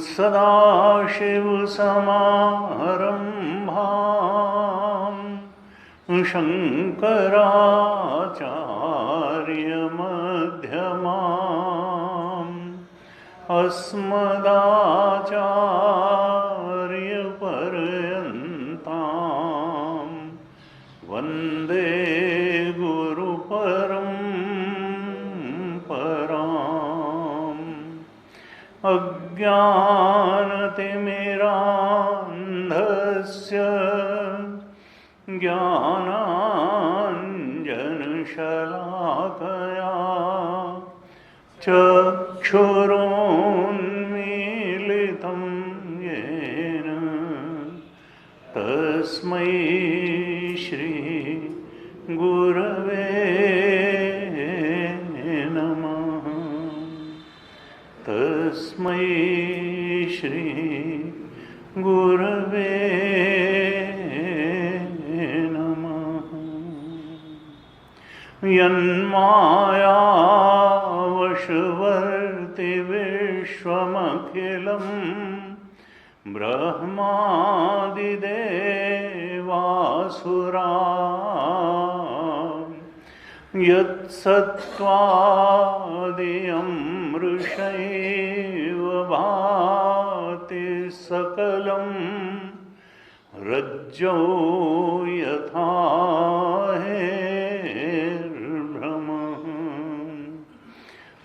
सदाशिवसमारम्भां शङ्कराचार्यमध्यमाम् अस्मदाचार्यपर्यन्तां वन्दे गुरुपरम्पराम्। अज्ञानतिमिरान्धस्य ज्ञानाञ्जनशलाकया चक्षुरोन्मीलितं येन तस्मै श्री गुरवे नमः। तस्मै श्री गुरवे नमः। यन्मायावशवर्ति विश्वमखिलं ब्रह्मादिदेवासुरा यत्सत्त्वादियमृषैव भाति सकलं रज्जौ यथा हेर्भ्रमः।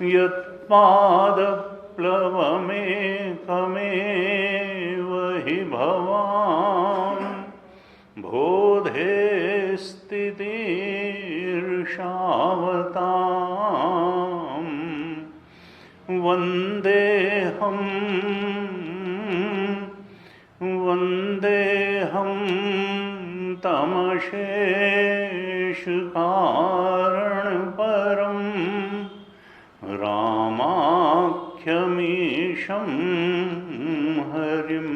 यत्पादप्लवमेकमेव हि भवान् बोधे स्थितिर्षावतां वन्देऽहं तमशेषकारणपरं रामाख्यमीशं हरिं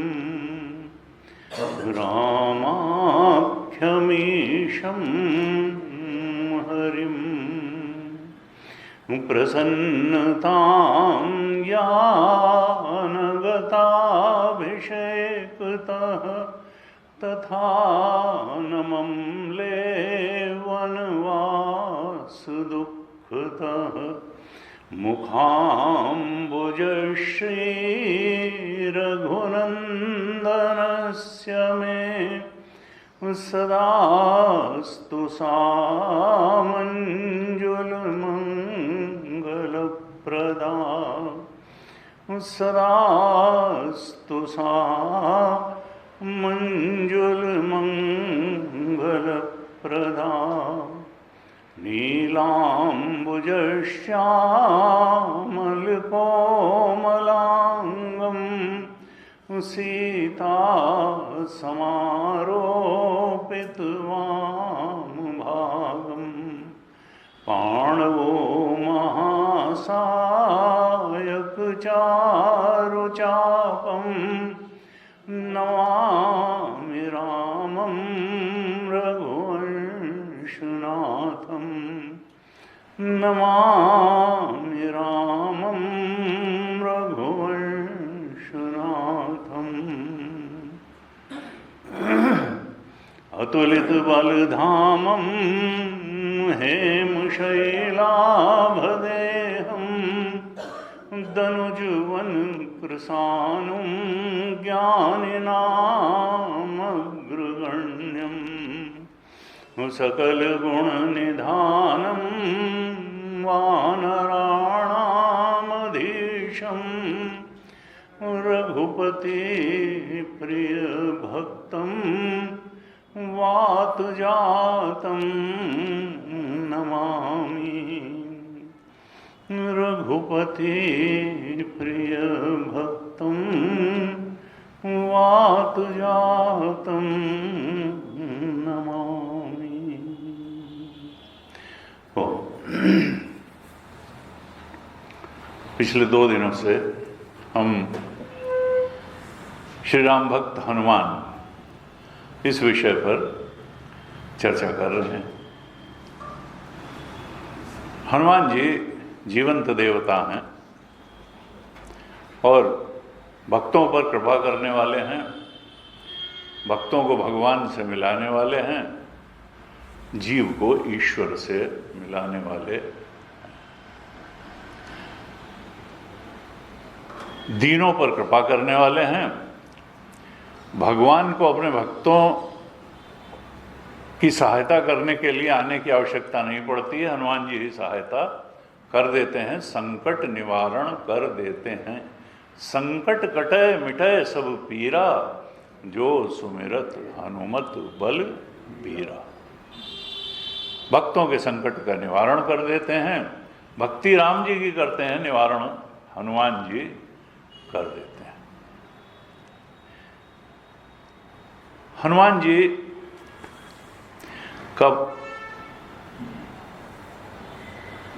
रामाख्यमीशं हरिं। प्रसन्नतां यानगताभिषेकतः तथा नमं लेवनवासदुःखतः मुखाम्बुजश्रीरघुनन्दनस्य मे सदास्तु सामञ्जुलमङ्गलप्रदा। सदास्तु सामञ्जुलमङ्गलप्रदा। नीलाम्बुजश्यामलकोमलाङ्गं सीता समारोपितवामभागं पाणवो महासायकचारुकेतुः चारुचापं नमामि रामं रघुवंशनाथं नमामि रामं रघुवंशनाथम् अतुलित बलधामं हेमशैलाभदेहं दनुजुवन कृशानुं ज्ञानिनामग्रगण्यं सकलगुणनिधानं वानराणामधीशं रघुपति प्रियभक्तं वातजातं नमामि रघुपति प्रियभक्तं वातजातं नमामि। पिछले 2 दिनों से हम श्री राम भक्त हनुमान इस विषय पर चर्चा कर रहे हैं। हनुमान जी जीवंत देवता हैं और भक्तों पर कृपा करने वाले हैं, भक्तों को भगवान से मिलाने वाले हैं, जीव को ईश्वर से मिलाने वाले, दीनों पर कृपा करने वाले हैं। भगवान को अपने भक्तों की सहायता करने के लिए आने की आवश्यकता नहीं पड़ती है, हनुमान जी ही सहायता कर देते हैं, संकट निवारण कर देते हैं। संकट कटे मिटे सब पीरा, जो सुमिरत हनुमत बल बीरा। भक्तों के संकट का निवारण कर देते हैं। भक्ति राम जी की करते हैं, निवारण हनुमान जी कर देते हैं। हनुमान जी का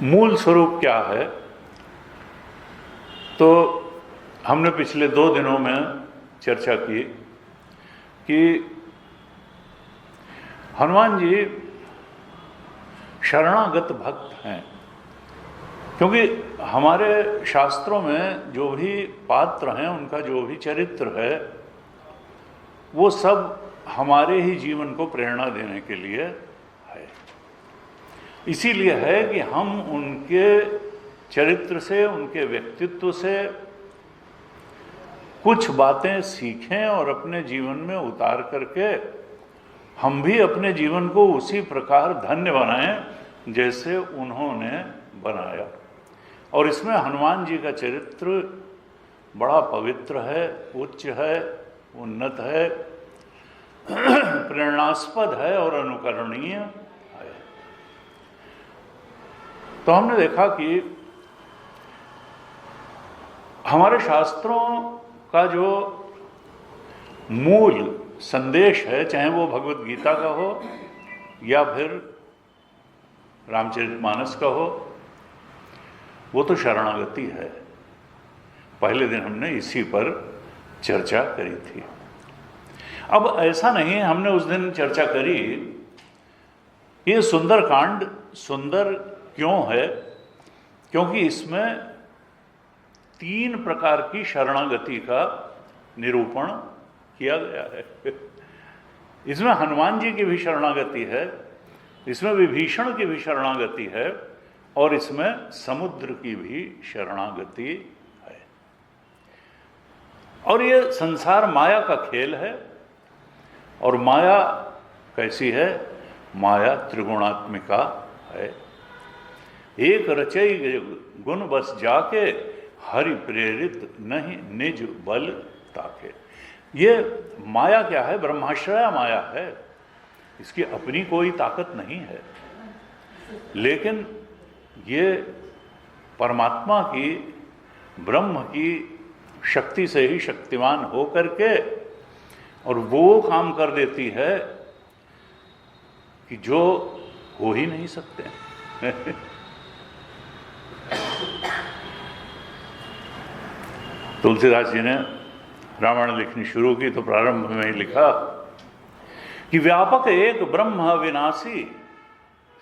मूल स्वरूप क्या है, तो हमने पिछले 2 दिनों में चर्चा की कि हनुमान जी शरणागत भक्त हैं। क्योंकि हमारे शास्त्रों में जो भी पात्र हैं, उनका जो भी चरित्र है, वो सब हमारे ही जीवन को प्रेरणा देने के लिए है। इसीलिए है कि हम उनके चरित्र से, उनके व्यक्तित्व से कुछ बातें सीखें और अपने जीवन में उतार करके हम भी अपने जीवन को उसी प्रकार धन्य बनाएं जैसे उन्होंने बनाया। और इसमें हनुमान जी का चरित्र बड़ा पवित्र है, उच्च है, उन्नत है, प्रेरणास्पद है और अनुकरणीय है। तो हमने देखा कि हमारे शास्त्रों का जो मूल संदेश है, चाहे वो भगवत गीता का हो या फिर रामचरितमानस का हो, वो तो शरणागति है। पहले दिन हमने इसी पर चर्चा करी थी। अब ऐसा नहीं, हमने उस दिन चर्चा करी ये सुंदर कांड सुंदर क्यों है, क्योंकि इसमें 3 प्रकार की शरणागति का निरूपण किया गया है। इसमें हनुमान जी की भी शरणागति है, इसमें विभीषण की भी शरणागति है और इसमें समुद्र की भी शरणागति है। और ये संसार माया का खेल है। और माया कैसी है? माया त्रिगुणात्मिका है। एक रचई गुण बस जाके, हरि प्रेरित नहीं निज बल ताके। ये माया क्या है? ब्रह्माश्रया माया है। इसकी अपनी कोई ताकत नहीं है, लेकिन ये परमात्मा की, ब्रह्म की शक्ति से ही शक्तिमान हो करके और वो काम कर देती है कि जो हो ही नहीं सकते। तुलसीदास जी ने रामायण लिखनी शुरू की तो प्रारंभ में ही लिखा कि व्यापक एक ब्रह्म अविनाशी,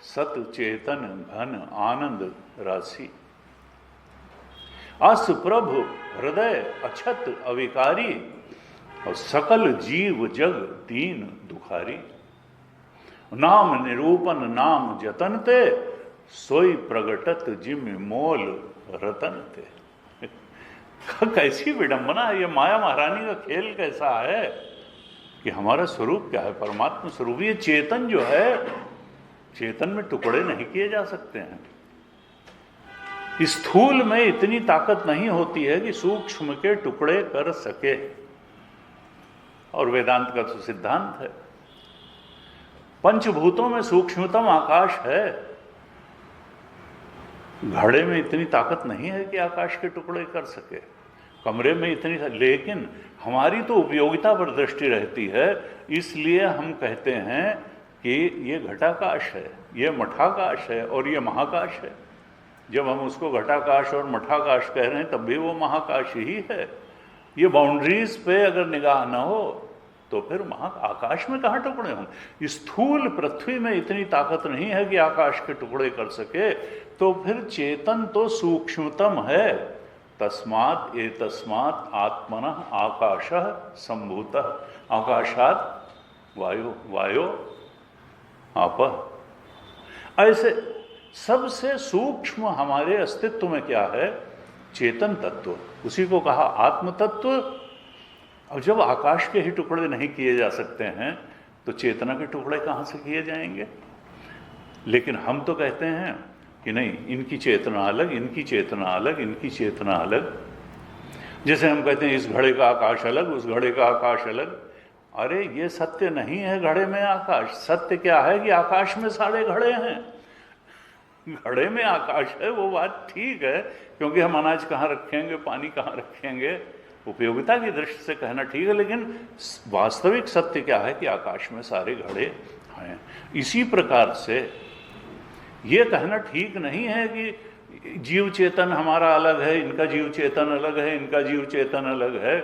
सत चेतन घन आनंद राशि, अस प्रभु हृदय अछत अविकारी, और सकल जीव जग दीन दुखारी। नाम निरूपन नाम जतन ते, सोई प्रगटत जिम मोल रतन ते। कैसी विडंबना है, ये माया महारानी का खेल कैसा है कि हमारा स्वरूप क्या है, परमात्मा स्वरूप। ये चेतन जो है, चेतन में टुकड़े नहीं किए जा सकते हैं। स्थूल में इतनी ताकत नहीं होती है कि सूक्ष्म के टुकड़े कर सके, और वेदांत का तो सिद्धांत है। पंचभूतों में सूक्ष्मतम आकाश है, घड़े में इतनी ताकत नहीं है कि आकाश के टुकड़े कर सके, कमरे में इतनी, लेकिन हमारी तो उपयोगिता पर दृष्टि रहती है, इसलिए हम कहते हैं कि ये घटाकाश है, ये मठाकाश है और ये महाकाश है। जब हम उसको घटाकाश और मठाकाश कह रहे हैं तब भी वो महाकाश ही है। ये बाउंड्रीज पे अगर निगाह न हो तो फिर आकाश में कहाँ टुकड़े हों। स्थूल पृथ्वी में इतनी ताकत नहीं है कि आकाश के टुकड़े कर सके, तो फिर चेतन तो सूक्ष्मतम है। तस्मात् एतस्मात् आत्मनः आकाशः सम्भूतः, आकाशात् वायु, वायो आपः। ऐसे सबसे सूक्ष्म हमारे अस्तित्व में क्या है? चेतन तत्व, उसी को कहा आत्म तत्व। और जब आकाश के ही टुकड़े नहीं किए जा सकते हैं तो चेतना के टुकड़े कहाँ से किए जाएंगे? लेकिन हम तो कहते हैं कि नहीं, इनकी चेतना अलग, इनकी चेतना अलग, इनकी चेतना अलग। जैसे हम कहते हैं इस घड़े का आकाश अलग, उस घड़े का आकाश अलग। अरे ये सत्य नहीं है घड़े में आकाश। सत्य क्या है कि आकाश में सारे घड़े हैं। घड़े में आकाश है वो बात ठीक है, क्योंकि हम अनाज कहाँ रखेंगे, पानी कहाँ रखेंगे, उपयोगिता की दृष्टि से कहना ठीक है, लेकिन वास्तविक सत्य क्या है कि आकाश में सारे घड़े हैं। इसी प्रकार से ये कहना ठीक नहीं है कि जीव चेतन हमारा अलग है, इनका जीव चेतन अलग है, इनका जीव चेतन अलग है।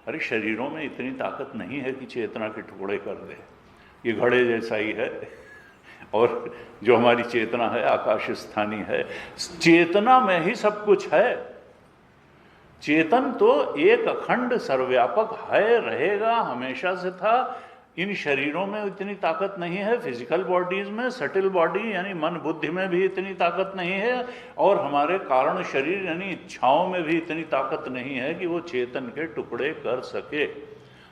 अरे शरीरों में इतनी ताकत नहीं है कि चेतना के टुकड़े कर दे, ये घड़े जैसा ही है। और जो हमारी चेतना है आकाश स्थानी है, चेतना में ही सब कुछ है। चेतन तो एक अखंड सर्वव्यापक है, रहेगा, हमेशा से था। इन शरीरों में इतनी ताकत नहीं है, फिजिकल बॉडीज में, सटिल बॉडी यानी मन बुद्धि में भी इतनी ताकत नहीं है, और हमारे कारण शरीर यानी इच्छाओं में भी इतनी ताकत नहीं है कि वो चेतन के टुकड़े कर सके।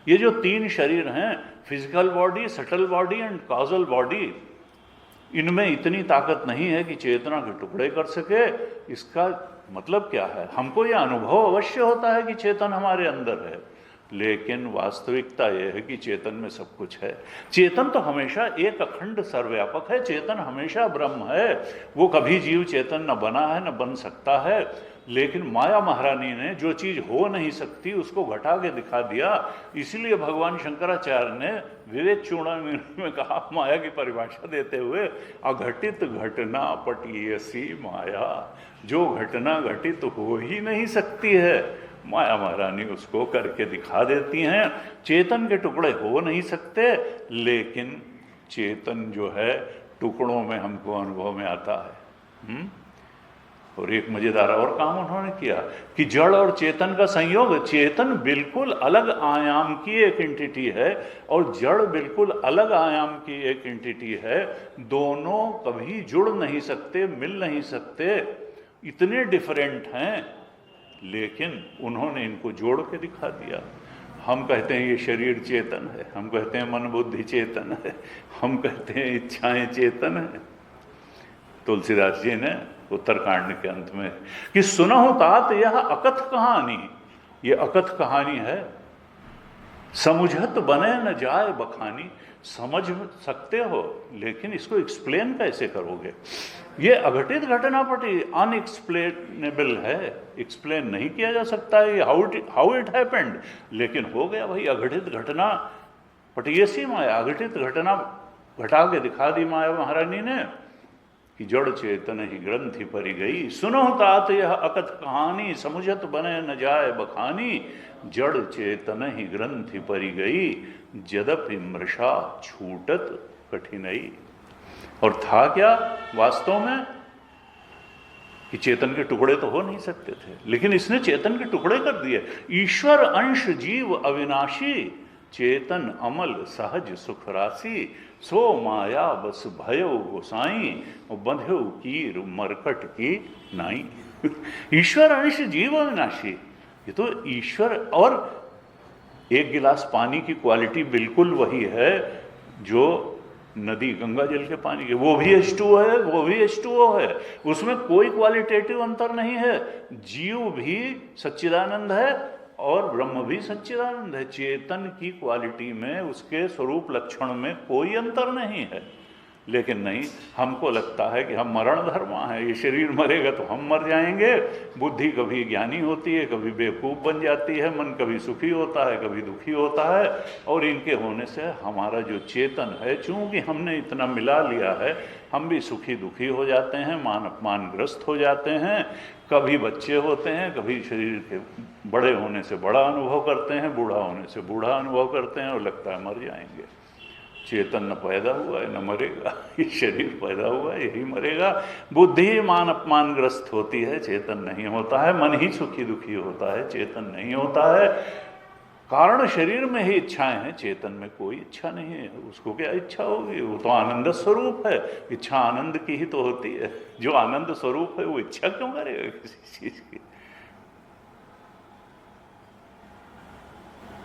ये जो तीन शरीर हैं, physical body, subtle body and causal body, इनमें इतनी ताकत नहीं है कि चेतना के टुकड़े कर सके। इसका मतलब क्या है? हमको यह अनुभव अवश्य होता है कि चेतन हमारे अंदर है, लेकिन वास्तविकता यह है कि चेतन में सब कुछ है। चेतन तो हमेशा एक अखंड सर्वव्यापक है, चेतन हमेशा ब्रह्म है। वो कभी जीव चेतन न बना है न बन सकता है, लेकिन माया महारानी ने जो चीज़ हो नहीं सकती उसको घटा के दिखा दिया। इसलिए भगवान शंकराचार्य ने विवेक चूड़ामणि में कहा, माया की परिभाषा देते हुए, अघटित घटना पटीयसी माया, जो घटना घटित हो ही नहीं सकती है माया महारानी उसको करके दिखा देती हैं। चेतन के टुकड़े हो नहीं सकते, लेकिन चेतन जो है टुकड़ों में हमको अनुभव में आता है। और एक मजेदार और काम उन्होंने किया कि जड़ और चेतन का संयोग, चेतन बिल्कुल अलग आयाम की एक एंटिटी है और जड़ बिल्कुल अलग आयाम की एक एंटिटी है। दोनों कभी जुड़ नहीं सकते, मिल नहीं सकते, इतने डिफरेंट हैं, लेकिन उन्होंने इनको जोड़ के दिखा दिया। हम कहते हैं ये शरीर चेतन है, हम कहते हैं मन बुद्धि चेतन है, हम कहते हैं इच्छाएं चेतन है। तुलसीदास जी ने उत्तरकांड के अंत में कि सुनहु तात यह अकथ कहानी, ये अकथ कहानी है, समुझत बने न जाए बखानी। समझ सकते हो लेकिन इसको एक्सप्लेन कैसे करोगे? ये अघटित घटना पटी अनएक्सप्लेनेबल है, एक्सप्लेन नहीं किया जा सकता है हाउ इट हैपेंड, लेकिन हो गया भाई। अघटित घटना पटीयसी माया, अघटित घटना घटा के दिखा दी माया महारानी ने। कि जड़ चेतन ही ग्रंथि परि गई। सुनो तात यह अकथ कहानी, समुझत बने न जाए बखानी। जड़ चेतन ही ग्रंथि परि गई, यद्यपि मृषा छूटत कठिनई। और था क्या वास्तव में कि चेतन के टुकड़े तो हो नहीं सकते थे, लेकिन इसने चेतन के टुकड़े कर दिए। ईश्वर अंश जीव अविनाशी, चेतन अमल सहज सुख राशि। सो माया बस भयो गोसाई, बंध्यो कीर मरकट की नाई। ईश्वर अंश जीव अविनाशी, ये तो ईश्वर। और एक गिलास पानी की क्वालिटी बिल्कुल वही है जो नदी गंगा जल के पानी की, वो भी H2O है, वो भी H2O है, उसमें कोई क्वालिटेटिव अंतर नहीं है। जीव भी सच्चिदानंद है और ब्रह्म भी सच्चिदानंद है। चेतन की क्वालिटी में, उसके स्वरूप लक्षण में कोई अंतर नहीं है। लेकिन नहीं, हमको लगता है कि हम मरण धर्मा है, ये शरीर मरेगा तो हम मर जाएंगे। बुद्धि कभी ज्ञानी होती है, कभी बेवकूफ़ बन जाती है, मन कभी सुखी होता है, कभी दुखी होता है। और इनके होने से हमारा जो चेतन है, चूँकि हमने इतना मिला लिया है, हम भी सुखी दुखी हो जाते हैं, मान अपमानग्रस्त हो जाते हैं। कभी बच्चे होते हैं, कभी शरीर के बड़े होने से बड़ा अनुभव करते हैं, बूढ़ा होने से बूढ़ा अनुभव करते हैं और लगता है मर जाएंगे। चेतन न पैदा हुआ है न मरेगा, ये शरीर पैदा हुआ है यही मरेगा। बुद्धि मान अपमानग्रस्त होती है, चेतन नहीं होता है। मन ही सुखी दुखी होता है, चेतन नहीं होता है। कारण शरीर में ही इच्छाएं हैं, चेतन में कोई इच्छा नहीं है। उसको क्या इच्छा होगी, वो तो आनंद स्वरूप है। इच्छा आनंद की ही तो होती है। जो आनंद स्वरूप है वो इच्छा क्यों करेगा किसी चीज की।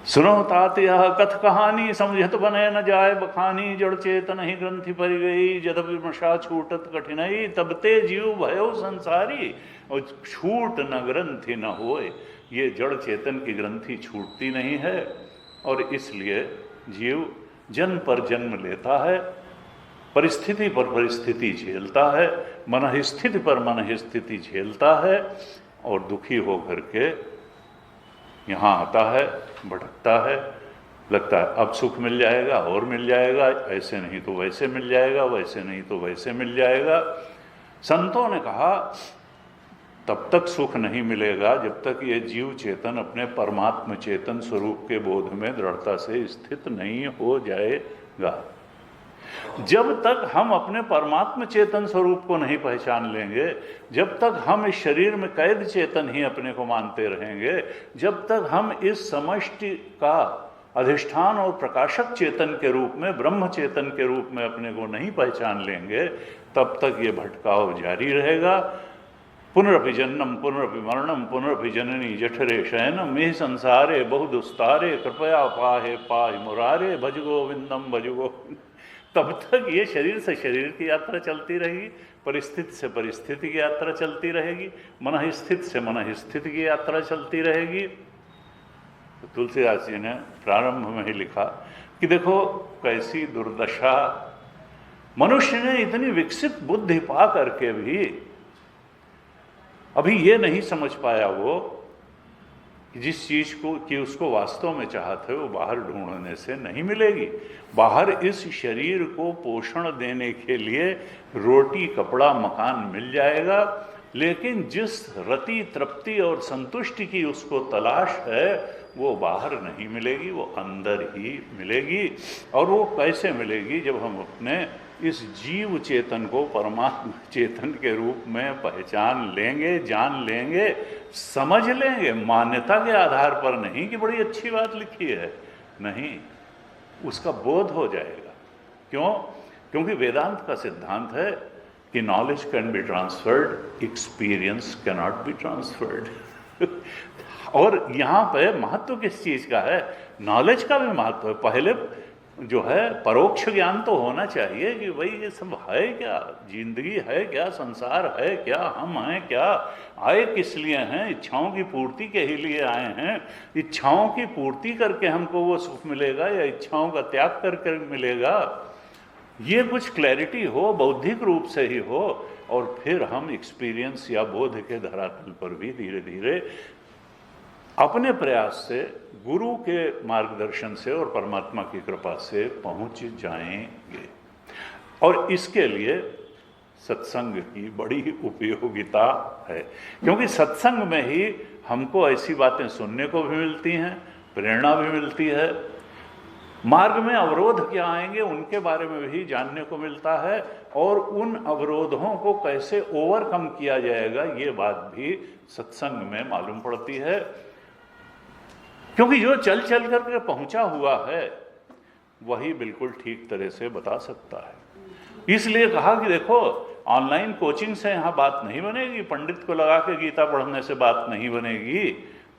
सुनो तात यह कथ कहानी, समझत बने न जाए बखानी। जड़ चेतन ही ग्रंथि परि गई, यद्यपि मृषा छूटत कठिनई। तब ते जीव भयो संसारी, और छूट न ग्रंथि न होए। ये जड़ चेतन की ग्रंथि छूटती नहीं है, और इसलिए जीव जन्म पर जन्म लेता है, परिस्थिति पर परिस्थिति झेलता है, मन स्थिति पर मन स्थिति झेलता है, और दुखी होकर के यहाँ आता है, भटकता है। लगता है अब सुख मिल जाएगा और मिल जाएगा, ऐसे नहीं तो वैसे मिल जाएगा, वैसे नहीं तो वैसे मिल जाएगा। संतों ने कहा तब तक सुख नहीं मिलेगा जब तक ये जीव चेतन अपने परमात्म चेतन स्वरूप के बोध में दृढ़ता से स्थित नहीं हो जाएगा। जब तक हम अपने परमात्म चेतन स्वरूप को नहीं पहचान लेंगे, जब तक हम इस शरीर में कैद चेतन ही अपने को मानते रहेंगे, जब तक हम इस समष्टि का अधिष्ठान और प्रकाशक चेतन के रूप में, ब्रह्म चेतन के रूप में अपने को नहीं पहचान लेंगे, तब तक ये भटकाव जारी रहेगा। पुनरपि जन्म पुनरपि मरणम पुनरपि जननी जठरे शयनम, मेह संसारे बहुदुस्तारे, कृपया पाहे पाहि मुरारे, भज गोविंदम भज गोविंद। तब तक ये शरीर से शरीर की यात्रा चलती रहेगी, परिस्थिति से परिस्थिति की यात्रा चलती रहेगी, मन स्थित से मन स्थिति की यात्रा चलती रहेगी। तो तुलसीदास जी ने प्रारंभ में ही लिखा कि देखो कैसी दुर्दशा, मनुष्य ने इतनी विकसित बुद्धि पा करके भी अभी ये नहीं समझ पाया वो कि जिस चीज़ को कि उसको वास्तव में चाहते हो बाहर ढूंढने से नहीं मिलेगी। बाहर इस शरीर को पोषण देने के लिए रोटी कपड़ा मकान मिल जाएगा, लेकिन जिस रति तृप्ति और संतुष्टि की उसको तलाश है वो बाहर नहीं मिलेगी, वो अंदर ही मिलेगी। और वो कैसे मिलेगी, जब हम अपने इस जीव चेतन को परमात्मा चेतन के रूप में पहचान लेंगे, जान लेंगे, समझ लेंगे। मान्यता के आधार पर नहीं कि बड़ी अच्छी बात लिखी है, नहीं, उसका बोध हो जाएगा। क्यों? क्योंकि वेदांत का सिद्धांत है कि knowledge can be transferred, experience can not be transferred. और यहाँ पे महत्व किस चीज़ का है? नॉलेज का भी महत्व है। पहले जो है परोक्ष ज्ञान तो होना चाहिए कि भाई ये सब है क्या, जिंदगी है क्या, संसार है क्या, हम हैं क्या, आए किस लिए हैं, इच्छाओं की पूर्ति के ही लिए आए हैं। इच्छाओं की पूर्ति करके हमको वो सुख मिलेगा या इच्छाओं का त्याग करके मिलेगा, ये कुछ क्लैरिटी हो, बौद्धिक रूप से ही हो, और फिर हम एक्सपीरियंस या बोध के धरातल पर भी धीरे धीरे अपने प्रयास से, गुरु के मार्गदर्शन से और परमात्मा की कृपा से पहुंच जाएंगे। और इसके लिए सत्संग की बड़ी उपयोगिता है, क्योंकि सत्संग में ही हमको ऐसी बातें सुनने को भी मिलती हैं, प्रेरणा भी मिलती है, मार्ग में अवरोध क्या आएंगे उनके बारे में भी जानने को मिलता है, और उन अवरोधों को कैसे ओवरकम किया जाएगा ये बात भी सत्संग में मालूम पड़ती है। क्योंकि जो चल चल करके पहुंचा हुआ है वही बिल्कुल ठीक तरह से बता सकता है। इसलिए कहा कि देखो, ऑनलाइन कोचिंग से यहाँ बात नहीं बनेगी, पंडित को लगा के गीता पढ़ने से बात नहीं बनेगी।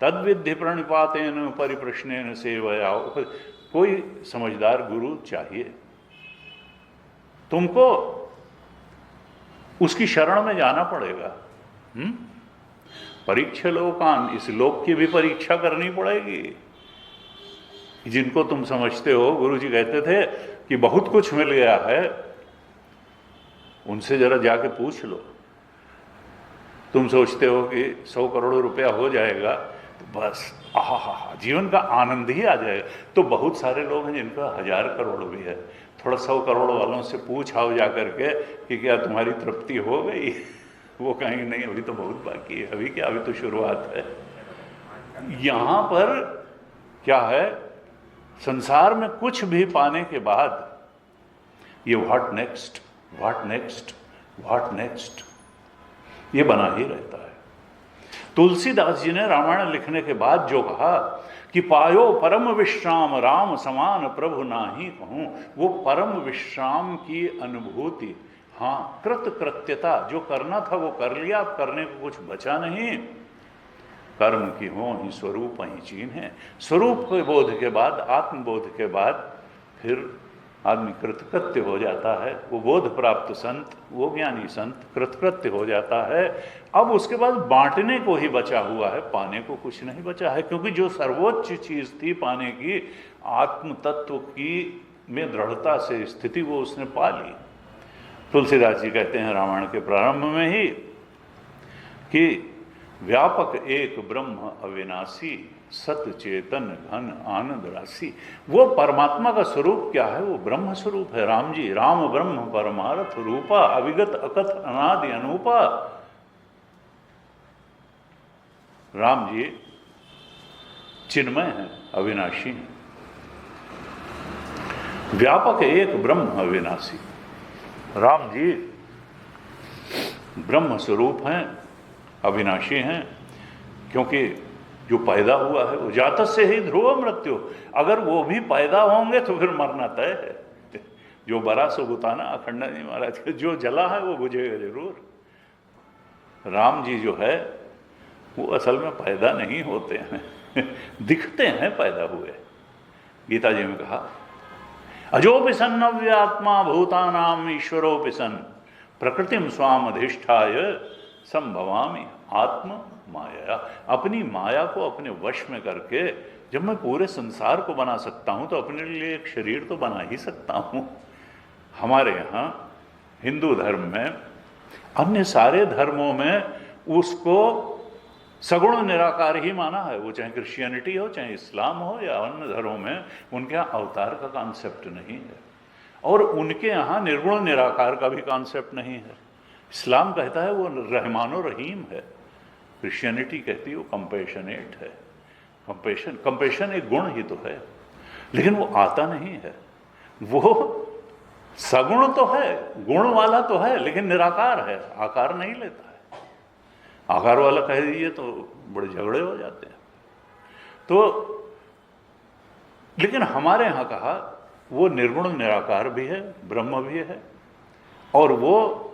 तद विधि प्रणिपातेन परिप्रश्नेन सेवया, कोई समझदार गुरु चाहिए, तुमको उसकी शरण में जाना पड़ेगा। परीक्षा लोकान, इस लोक की भी परीक्षा करनी पड़ेगी। जिनको तुम समझते हो, गुरुजी कहते थे कि बहुत कुछ मिल गया है, उनसे जरा जाके पूछ लो। तुम सोचते हो कि 100 करोड़ रुपया हो जाएगा तो बस आहा जीवन का आनंद ही आ जाएगा। तो बहुत सारे लोग हैं जिनका 1000 करोड़ भी है। थोड़ा 100 करोड़ वालों से पूछ आओ जा करके कि क्या तुम्हारी तृप्ति हो गई? वो कहेंगे नहीं, अभी तो बहुत बाकी है, अभी क्या, अभी तो शुरुआत है। यहाँ पर क्या है, संसार में कुछ भी पाने के बाद ये what next, what next, what next, ये बना ही रहता है। तुलसीदास जी ने रामायण लिखने के बाद जो कहा कि पायो परम विश्राम राम समान प्रभु नाही कहूं, वो परम विश्राम की अनुभूति, हाँ, कृत कृत्यता, जो करना था वो कर लिया, अब करने को कुछ बचा नहीं। कर्म की हो ही स्वरूप ही चीन है। स्वरूप के बोध के बाद, आत्मबोध के बाद फिर आदमी कृतकृत्य हो जाता है। वो बोध प्राप्त संत, वो ज्ञानी संत कृतकृत्य हो जाता है। अब उसके बाद बांटने को ही बचा हुआ है, पाने को कुछ नहीं बचा है, क्योंकि जो सर्वोच्च चीज थी पाने की, आत्म तत्व की में दृढ़ता से स्थिति, वो उसने पा ली। तुलसीदास जी कहते हैं रामायण के प्रारंभ में ही कि व्यापक एक ब्रह्म अविनाशी, सत चेतन घन आनंद राशि। वो परमात्मा का स्वरूप क्या है? वो ब्रह्म स्वरूप है। राम जी, राम ब्रह्म परमार्थ रूपा, अविगत अकथ अनादि अनूपा। राम जी चिन्मय है, अविनाशी है। व्यापक एक ब्रह्म अविनाशी, राम जी ब्रह्म स्वरूप हैं, अविनाशी हैं, क्योंकि जो पैदा हुआ है वो जात से ही ध्रुव मृत्यु। अगर वो भी पैदा होंगे तो फिर मरना तय है। जो बरा सो बुताना, अखंडानंद महाराज, जो जला है वो बुझेगा जरूर। राम जी जो है वो असल में पैदा नहीं होते हैं, दिखते हैं पैदा हुए। गीता जी में कहा अजोपि सन् नव्यात्मा भूतानाम ईश्वरोपि सन् प्रकृतिम स्वाम अधिष्ठाय संभवामि आत्म माया। अपनी माया को अपने वश में करके जब मैं पूरे संसार को बना सकता हूं तो अपने लिए एक शरीर तो बना ही सकता हूं। हमारे यहाँ हिंदू धर्म में, अन्य सारे धर्मों में उसको सगुण निराकार ही माना है। वो चाहे क्रिश्चियनिटी हो, चाहे इस्लाम हो या अन्य धर्मों में, उनके यहाँ अवतार का कॉन्सेप्ट नहीं है, और उनके यहाँ निर्गुण निराकार का भी कॉन्सेप्ट नहीं है। इस्लाम कहता है वो रहमानो रहीम है, क्रिश्चियनिटी कहती है वो कंपैशनेट है। कंपैशन एक गुण ही तो है, लेकिन वो आता नहीं है। वो सगुण तो है, गुण वाला तो है, लेकिन निराकार है, आकार नहीं लेता है। आकार वाला कह दीजिए तो बड़े झगड़े हो जाते हैं। तो लेकिन हमारे यहाँ कहा वो निर्गुण निराकार भी है, ब्रह्म भी है, और वो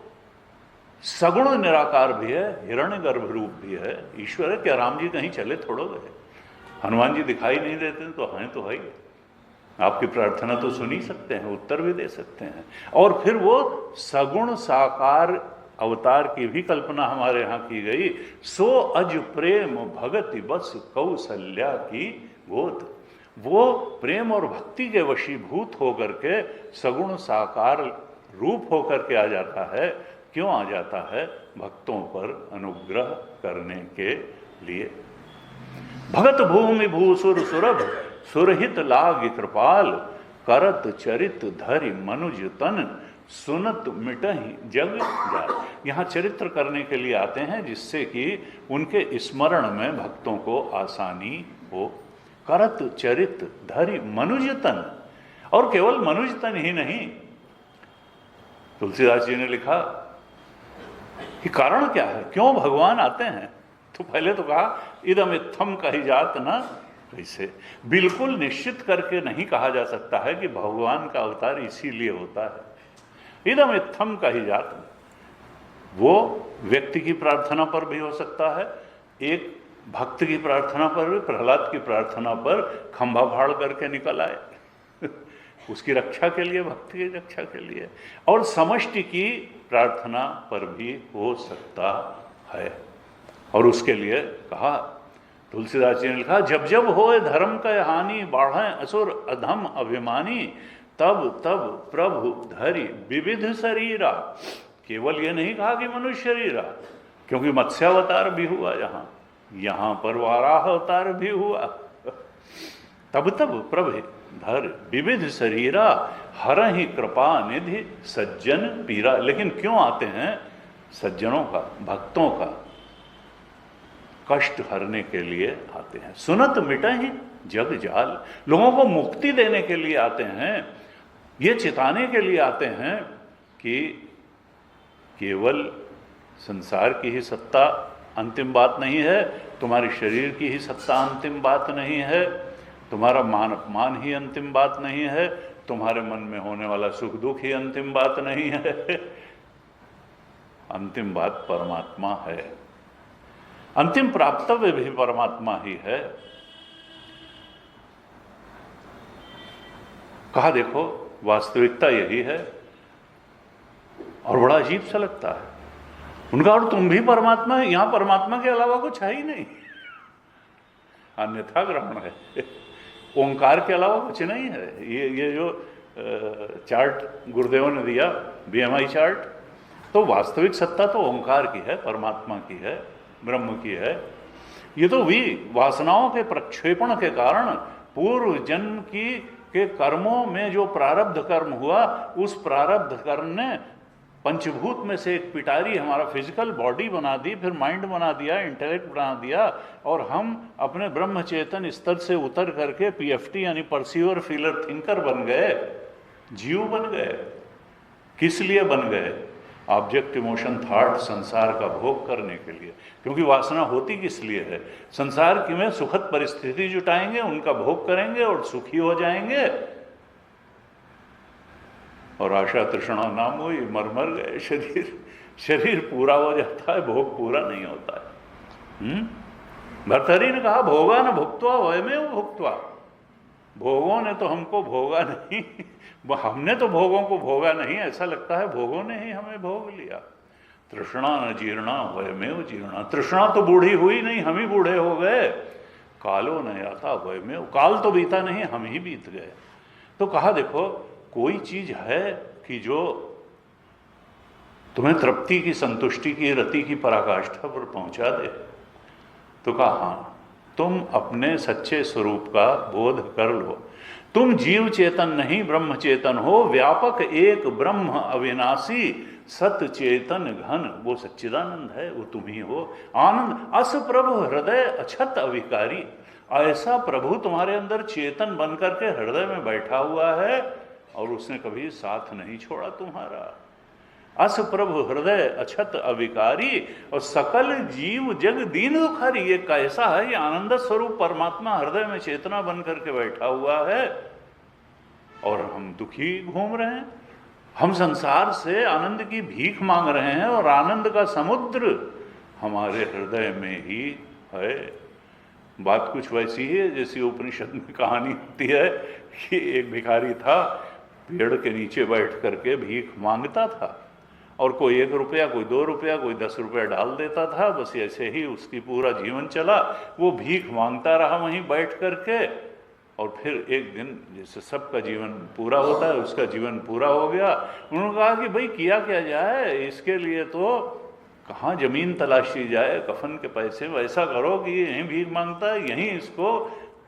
सगुण निराकार भी है, हिरण्य गर्भ रूप भी है, ईश्वर है। क्या राम जी कहीं चले थोड़ो गए? हनुमान जी दिखाई नहीं देते तो हैं तो है ही। आपकी प्रार्थना तो सुन ही सकते हैं, उत्तर भी दे सकते हैं। और फिर वो सगुण साकार अवतार की भी कल्पना हमारे यहाँ की गई। सो अज प्रेम भगति बस कौशल्या की गोद। वो प्रेम और भक्ति के वशीभूत होकर के सगुण साकार रूप होकर के आ जाता है। क्यों आ जाता है? भक्तों पर अनुग्रह करने के लिए। भगत भूमि भूसुर सुरभ सुरहित लाग कृपाल, करत चरित धरि मनुज तन, सुनत मिटहि जग जाल। यहाँ चरित्र करने के लिए आते हैं जिससे कि उनके स्मरण में भक्तों को आसानी हो। करत चरित धरि मनुजतन, और केवल मनुजतन ही नहीं, तुलसीदास जी ने लिखा कि कारण क्या है, क्यों भगवान आते हैं। तो पहले तो कहा इदम इत्थम कही जात ना कैसे, बिल्कुल निश्चित करके नहीं कहा जा सकता है कि भगवान का अवतार इसीलिए होता है। इदम इत्थम कही जात, वो व्यक्ति की प्रार्थना पर भी हो सकता है, एक भक्त की प्रार्थना पर भी, प्रहलाद की प्रार्थना पर खंभा फाड़ करके निकल आए उसकी रक्षा के लिए, भक्त की रक्षा के लिए, और समष्टि की प्रार्थना पर भी हो सकता है। और उसके लिए कहा, तुलसीदास जी ने लिखा, जब जब होए धर्म का हानि, बाढ़े असुर अधम अभिमानी, तब तब प्रभु धरि विविध शरीरा। केवल ये नहीं कहा कि मनुष्य शरीरा, क्योंकि मत्स्यावतार भी हुआ, यहाँ पर वाराह अवतार भी हुआ। तब तब प्रभु धर विविध शरीरा, हरहि कृपा निधि सज्जन पीरा। लेकिन क्यों आते हैं? सज्जनों का, भक्तों का कष्ट हरने के लिए आते हैं। सुनत मिटहि जग जाल, लोगों को मुक्ति देने के लिए आते हैं, ये चिताने के लिए आते हैं कि केवल संसार की ही सत्ता अंतिम बात नहीं है, तुम्हारे शरीर की ही सत्ता अंतिम बात नहीं है, तुम्हारा मान अपमान ही अंतिम बात नहीं है, तुम्हारे मन में होने वाला सुख दुख ही अंतिम बात नहीं है। अंतिम बात परमात्मा है, अंतिम प्राप्तव्य भी परमात्मा ही है। कहा देखो वास्तविकता यही है, और बड़ा अजीब सा लगता है उनका, और तुम भी परमात्मा है, यहां परमात्मा के अलावा कुछ है ही नहीं, अन्यथा ग्रहण है, ओंकार के अलावा कुछ नहीं है। ये जो चार्ट गुरुदेव ने दिया, BMI चार्ट, तो वास्तविक सत्ता तो ओंकार की है, परमात्मा की है, ब्रह्म की है। ये तो भी वासनाओं के प्रक्षेपण के कारण पूर्व जन्म के कर्मों में जो प्रारब्ध कर्म हुआ, उस प्रारब्ध कर्म ने पंचभूत में से एक पिटारी हमारा फिजिकल बॉडी बना दी, फिर माइंड बना दिया, इंटेलेक्ट बना दिया, और हम अपने ब्रह्म चेतन स्तर से उतर करके PFT यानी परसीवर फीलर थिंकर बन गए, जीव बन गए। किस लिए बन गए? ऑब्जेक्ट इमोशन थॉट संसार का भोग करने के लिए। क्योंकि वासना होती किस लिए है? संसार की में सुखद परिस्थिति जुटाएंगे, उनका भोग करेंगे और सुखी हो जाएंगे, और आशा तृष्णा नाम हुई, मर गए, शरीर पूरा हो जाता है, भोग पूरा नहीं होता है। भर्तहरि ने कहा भोगा न भुक्त्वा वयमेव भुक्त्वा, भोगों ने तो हमको भोगा नहीं, हमने तो भोगों को भोगा नहीं, ऐसा लगता है भोगों ने ही हमें भोग लिया। तृष्णा न जीर्णा वयमेव जीर्णा, तृष्णा तो बूढ़ी हुई नहीं, हम ही बूढ़े हो गए। कालो न याता वयमेव, काल तो बीता नहीं, हम ही बीत गए। तो कहा देखो कोई चीज है कि जो तुम्हें तृप्ति की, संतुष्टि की, रति की पराकाष्ठा पर पहुंचा दे, तो कहा हाँ, तुम अपने सच्चे स्वरूप का बोध कर लो। तुम जीव चेतन नहीं ब्रह्म चेतन हो, व्यापक एक ब्रह्म अविनाशी सत चेतन घन, वो सच्चिदानंद है, वो तुम ही हो। आनंद अस प्रभु हृदय अछत अविकारी, ऐसा प्रभु तुम्हारे अंदर चेतन बन करके हृदय में बैठा हुआ है, और उसने कभी साथ नहीं छोड़ा तुम्हारा। अस प्रभु हृदय अछत अविकारी, और सकल जीव जग दीन दुखारी। ये कैसा है? ये आनंद स्वरूप परमात्मा हृदय में चेतना बन करके बैठा हुआ है, और हम दुखी घूम रहे हैं। हम संसार से आनंद की भीख मांग रहे हैं, और आनंद का समुद्र हमारे हृदय में ही है। बात कुछ वैसी है जैसी उपनिषद में कहानी होती है कि एक भिखारी था, पेड़ के नीचे बैठ करके भीख मांगता था, और कोई 1 रुपया, कोई 2 रुपया, कोई 10 रुपया डाल देता था। बस ऐसे ही उसकी पूरा जीवन चला, वो भीख मांगता रहा वहीं बैठ करके। और फिर एक दिन जैसे सबका जीवन पूरा होता है, उसका जीवन पूरा हो गया। उन्होंने कहा कि भाई किया क्या जाए, इसके लिए तो कहाँ जमीन तलाशी जाए, कफन के पैसे, वैसा करो कि यहीं भीख मांगता है, यहीं इसको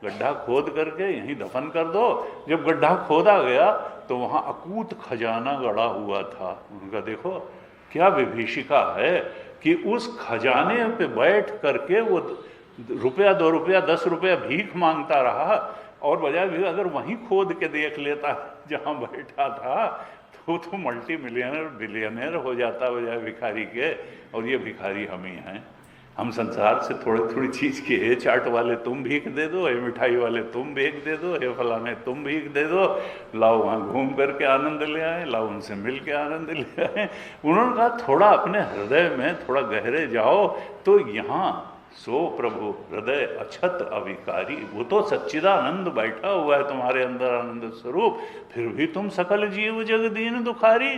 गड्ढा खोद करके यहीं दफन कर दो। जब गड्ढा खोदा गया तो वहाँ अकूत खजाना गड़ा हुआ था। उनका देखो क्या विभीषिका है कि उस खजाने पे बैठ करके वो रुपया 2 रुपया 10 रुपया भीख मांगता रहा, और बजाय भी अगर वहीं खोद के देख लेता जहाँ बैठा था तो मल्टी मिलियनर बिलियनर हो जाता बजाय भिखारी के। और ये भिखारी हम ही हैं। हम संसार से थोड़ी थोड़ी चीज़ की, हे चाट वाले तुम भीख दे दो, हे मिठाई वाले तुम भीख दे दो, हे फलाने तुम भीख दे दो, लाओ वहाँ घूम करके आनंद ले आए, लाओ उनसे मिल के आनंद ले आए। उन्होंने कहा थोड़ा अपने हृदय में थोड़ा गहरे जाओ तो यहाँ सो प्रभु हृदय अछत अविकारी, वो तो सच्चिदानंद बैठा हुआ है तुम्हारे अंदर आनंद स्वरूप, फिर भी तुम सकल जीव जग दीन दुखारी।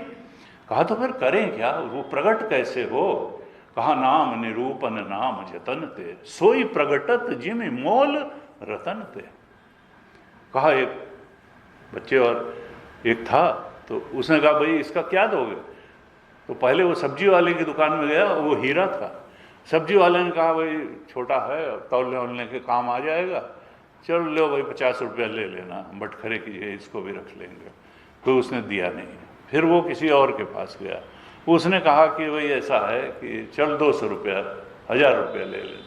कहा तो फिर करें क्या, वो प्रकट कैसे हो। कहा नाम निरूपन नाम जतन ते, सोई प्रगटत जिम मोल रतन ते। कहा एक बच्चे और एक था, तो उसने कहा भाई इसका क्या दोगे। तो पहले वो सब्जी वाले की दुकान में गया, वो हीरा था। सब्जी वाले ने कहा भाई छोटा है, तौलने वोलने के काम आ जाएगा, चलो लो भाई 50 रुपया ले लेना, बटखरे कीजिए, इसको भी रख लेंगे। तो उसने दिया नहीं। फिर वो किसी और के पास गया, उसने कहा कि भाई ऐसा है कि चल 200 रुपया 1000 रुपया ले लेना।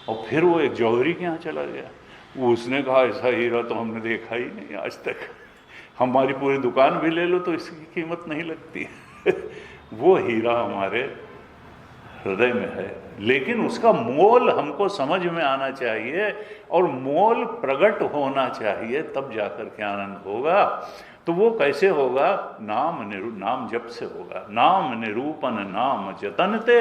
और फिर वो एक जौहरी के यहाँ चला गया, उसने कहा ऐसा हीरा तो हमने देखा ही नहीं आज तक, हमारी पूरी दुकान भी ले लो तो इसकी कीमत नहीं लगती। वो हीरा हमारे हृदय में है, लेकिन उसका मोल हमको समझ में आना चाहिए और मोल प्रकट होना चाहिए, तब जाकर के आनंद होगा। तो वो कैसे होगा, नाम जप से होगा। नाम निरूपन नाम जतन ते,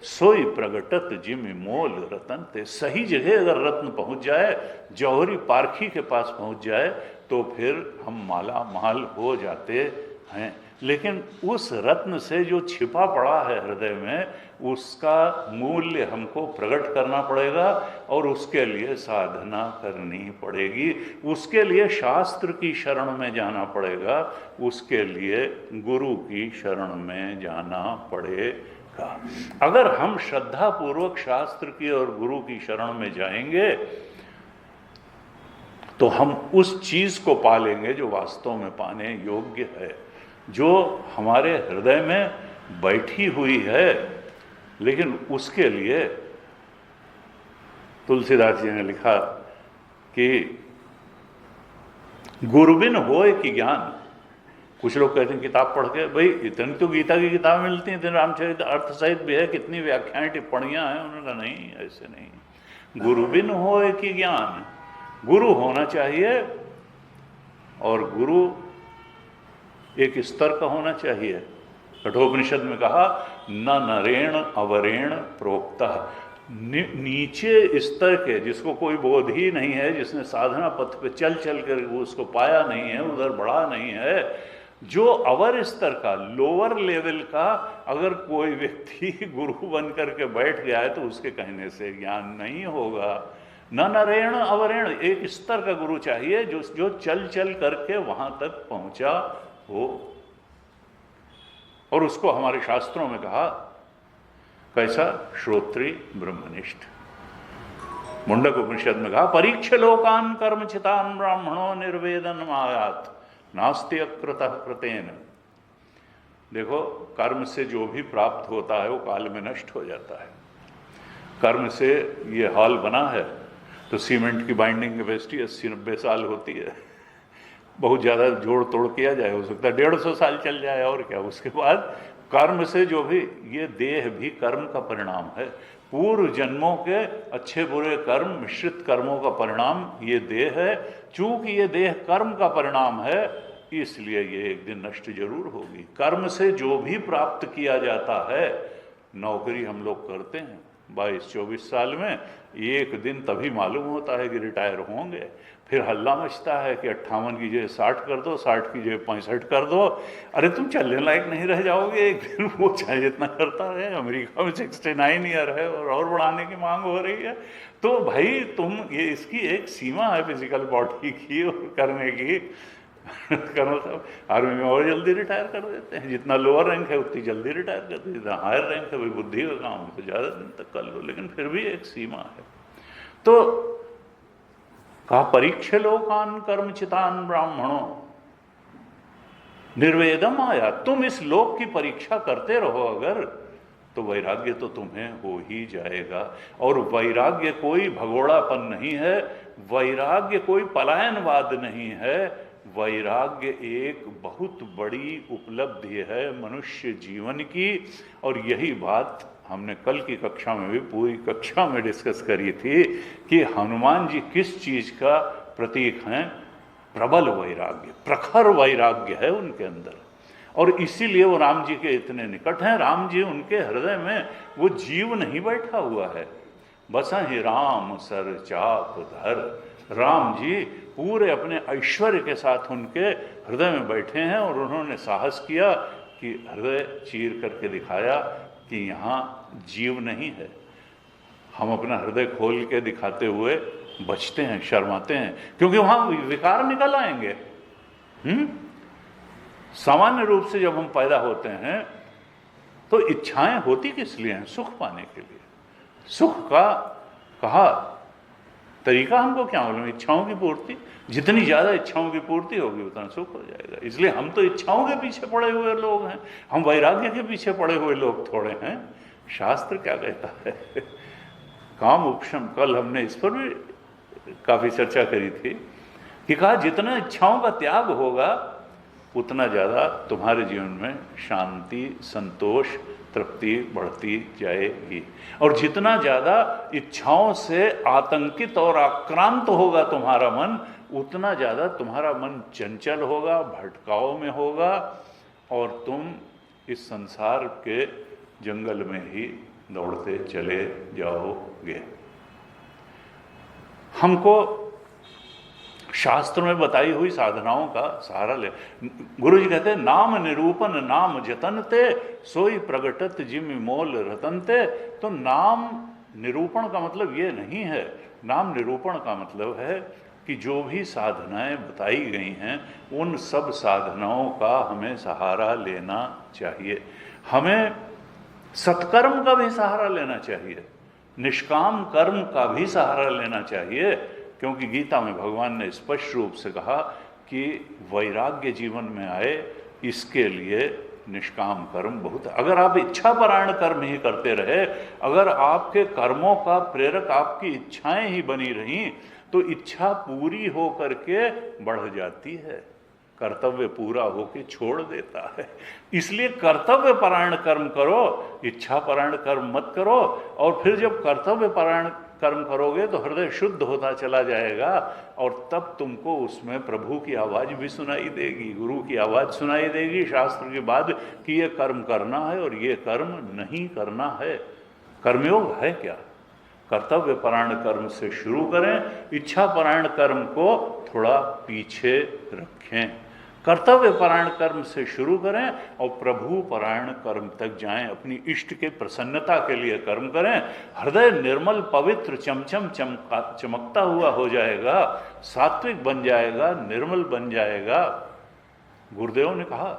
सोई प्रगटत जिम मोल रतन ते। सही जगह अगर रत्न पहुंच जाए, जौहरी पारखी के पास पहुंच जाए, तो फिर हम माला माल हो जाते हैं। लेकिन उस रत्न से जो छिपा पड़ा है हृदय में, उसका मूल्य हमको प्रकट करना पड़ेगा और उसके लिए साधना करनी पड़ेगी, उसके लिए शास्त्र की शरण में जाना पड़ेगा, उसके लिए गुरु की शरण में जाना पड़ेगा। अगर हम श्रद्धापूर्वक शास्त्र की और गुरु की शरण में जाएंगे तो हम उस चीज को पालेंगे जो वास्तव में पाने योग्य है, जो हमारे हृदय में बैठी हुई है। लेकिन उसके लिए तुलसीदास जी ने लिखा कि गुरुबिन होए कि ज्ञान। कुछ लोग कहते हैं किताब पढ़ के, भाई इतनी तो गीता की किताबें मिलती हैं, इतने रामचरित अर्थ सहित भी है, कितनी व्याख्याएं टिप्पणियां हैं। उन्होंने कहा नहीं, ऐसे नहीं। गुरुबिन होए कि ज्ञान, गुरु होना चाहिए, और गुरु एक स्तर का होना चाहिए। कठोपनिषद में कहा न नरेण अवरेण प्रोक्तः, नीचे स्तर के, जिसको कोई बोध ही नहीं है, जिसने साधना पथ पे चल चल कर उसको पाया नहीं है, उधर बढ़ा नहीं है, जो अवर स्तर का, लोअर लेवल का अगर कोई व्यक्ति गुरु बन करके बैठ गया है तो उसके कहने से ज्ञान नहीं होगा। न नरेण अवरेण, एक स्तर का गुरु चाहिए जो चल चल करके वहां तक पहुंचा हो। और उसको हमारे शास्त्रों में कहा कैसा, श्रोत्री ब्रह्मनिष्ठ। मुंडक उपनिषद में कहा परीक्ष लोकान कर्मचितान ब्राह्मणों निर्वेदन मायात नास्ति अकृतः कृतेन। देखो, कर्म से जो भी प्राप्त होता है वो काल में नष्ट हो जाता है। कर्म से ये हॉल बना है तो सीमेंट की बाइंडिंग कैपेसिटी 80-90 साल होती है। बहुत ज़्यादा जोड़ तोड़ किया जाए, हो सकता है 150 साल चल जाए, और क्या। उसके बाद कर्म से जो भी, ये देह भी कर्म का परिणाम है। पूर्व जन्मों के अच्छे बुरे कर्म, मिश्रित कर्मों का परिणाम ये देह है। चूंकि ये देह कर्म का परिणाम है, इसलिए ये एक दिन नष्ट जरूर होगी। कर्म से जो भी प्राप्त किया जाता है, नौकरी हम लोग करते हैं 22-24 साल में, एक दिन तभी मालूम होता है कि रिटायर होंगे। फिर हल्ला मचता है कि 58 की जगह 60 कर दो, 60 की जगह 65 कर दो। अरे तुम चलने लायक नहीं रह जाओगे एक दिन। वो चाहे जितना करता रहे। अमेरिका में 69 ईयर है और बढ़ाने की मांग हो रही है। तो भाई तुम, ये इसकी एक सीमा है फिजिकल बॉडी की और करने की। कर्नल साहब आर्मी में और जल्दी रिटायर कर देते हैं, जितना लोअर रैंक है उतनी जल्दी रिटायर कर देते हैं। जितना हायर रैंक है भाई बुद्धि का काम है तो ज़्यादा दिन तक कर लो, लेकिन फिर भी एक सीमा है। तो कहा परीक्ष लोकान कर्मचितान ब्राह्मणों, निर्वेदम आया, तुम इस लोक की परीक्षा करते रहो अगर, तो वैराग्य तो तुम्हें हो ही जाएगा। और वैराग्य कोई भगोड़ापन नहीं है, वैराग्य कोई पलायनवाद नहीं है, वैराग्य एक बहुत बड़ी उपलब्धि है मनुष्य जीवन की। और यही बात हमने कल की कक्षा में भी पूरी कक्षा में डिस्कस करी थी कि हनुमान जी किस चीज का प्रतीक हैं? प्रबल वैराग्य, प्रखर वैराग्य है उनके अंदर, और इसीलिए वो राम जी के इतने निकट हैं। राम जी उनके हृदय में वो जीव नहीं बैठा हुआ है, बसहि राम सर चाप धर, राम जी पूरे अपने ऐश्वर्य के साथ उनके हृदय में बैठे हैं। और उन्होंने साहस किया कि हृदय चीर करके दिखाया कि यहाँ जीव नहीं है। हम अपना हृदय खोल के दिखाते हुए बचते हैं, शर्माते हैं, क्योंकि वहाँ विकार निकल आएंगे। सामान्य रूप से जब हम पैदा होते हैं तो इच्छाएं होती किस लिए हैं? सुख पाने के लिए। सुख का कहा तरीका हमको क्या मालूम? इच्छाओं की पूर्ति, जितनी ज्यादा इच्छाओं की पूर्ति होगी उतना सुख हो जाएगा। इसलिए हम तो इच्छाओं के पीछे पड़े हुए लोग हैं, हम वैराग्य के पीछे पड़े हुए लोग थोड़े हैं। शास्त्र क्या कहता है? काम उपशम, कल हमने इस पर भी काफी चर्चा करी थी कि कहा जितना इच्छाओं का त्याग होगा उतना ज़्यादा तुम्हारे जीवन में शांति, संतोष, तृप्ति बढ़ती जाएगी। और जितना ज़्यादा इच्छाओं से आतंकित और आक्रांत होगा तुम्हारा मन, उतना ज़्यादा तुम्हारा मन चंचल होगा, भटकाव में होगा, और तुम इस संसार के जंगल में ही दौड़ते चले जाओगे। हमको शास्त्र में बताई हुई साधनाओं का सहारा ले। गुरु जी कहते हैं नाम निरूपण नाम जतनते, सोई प्रगटत जिमि मोल रतनते। तो नाम निरूपण का मतलब ये नहीं है, नाम निरूपण का मतलब है कि जो भी साधनाएं बताई गई हैं उन सब साधनाओं का हमें सहारा लेना चाहिए। हमें सत्कर्म का भी सहारा लेना चाहिए, निष्काम कर्म का भी सहारा लेना चाहिए, क्योंकि गीता में भगवान ने स्पष्ट रूप से कहा कि वैराग्य जीवन में आए इसके लिए निष्काम कर्म बहुत। अगर आप इच्छापरायण कर्म ही करते रहे, अगर आपके कर्मों का प्रेरक आपकी इच्छाएं ही बनी रहीं, तो इच्छा पूरी हो करके बढ़ जाती है, कर्तव्य पूरा होके छोड़ देता है। इसलिए कर्तव्य परायण कर्म करो, इच्छा परायण कर्म मत करो। और फिर जब कर्तव्य परायण कर्म करोगे तो हृदय शुद्ध होता चला जाएगा, और तब तुमको उसमें प्रभु की आवाज़ भी सुनाई देगी, गुरु की आवाज़ सुनाई देगी शास्त्र के बाद कि ये कर्म करना है और ये कर्म नहीं करना है। कर्मयोग है क्या? कर्तव्य परायण कर्म से शुरू करें, इच्छा परायण कर्म को थोड़ा पीछे रखें। कर्तव्य परायण कर्म से शुरू करें और प्रभु परायण कर्म तक जाएं, अपनी इष्ट के प्रसन्नता के लिए कर्म करें। हृदय निर्मल पवित्र चमचम चमकता हुआ हो जाएगा, सात्विक बन जाएगा, निर्मल बन जाएगा। गुरुदेव ने कहा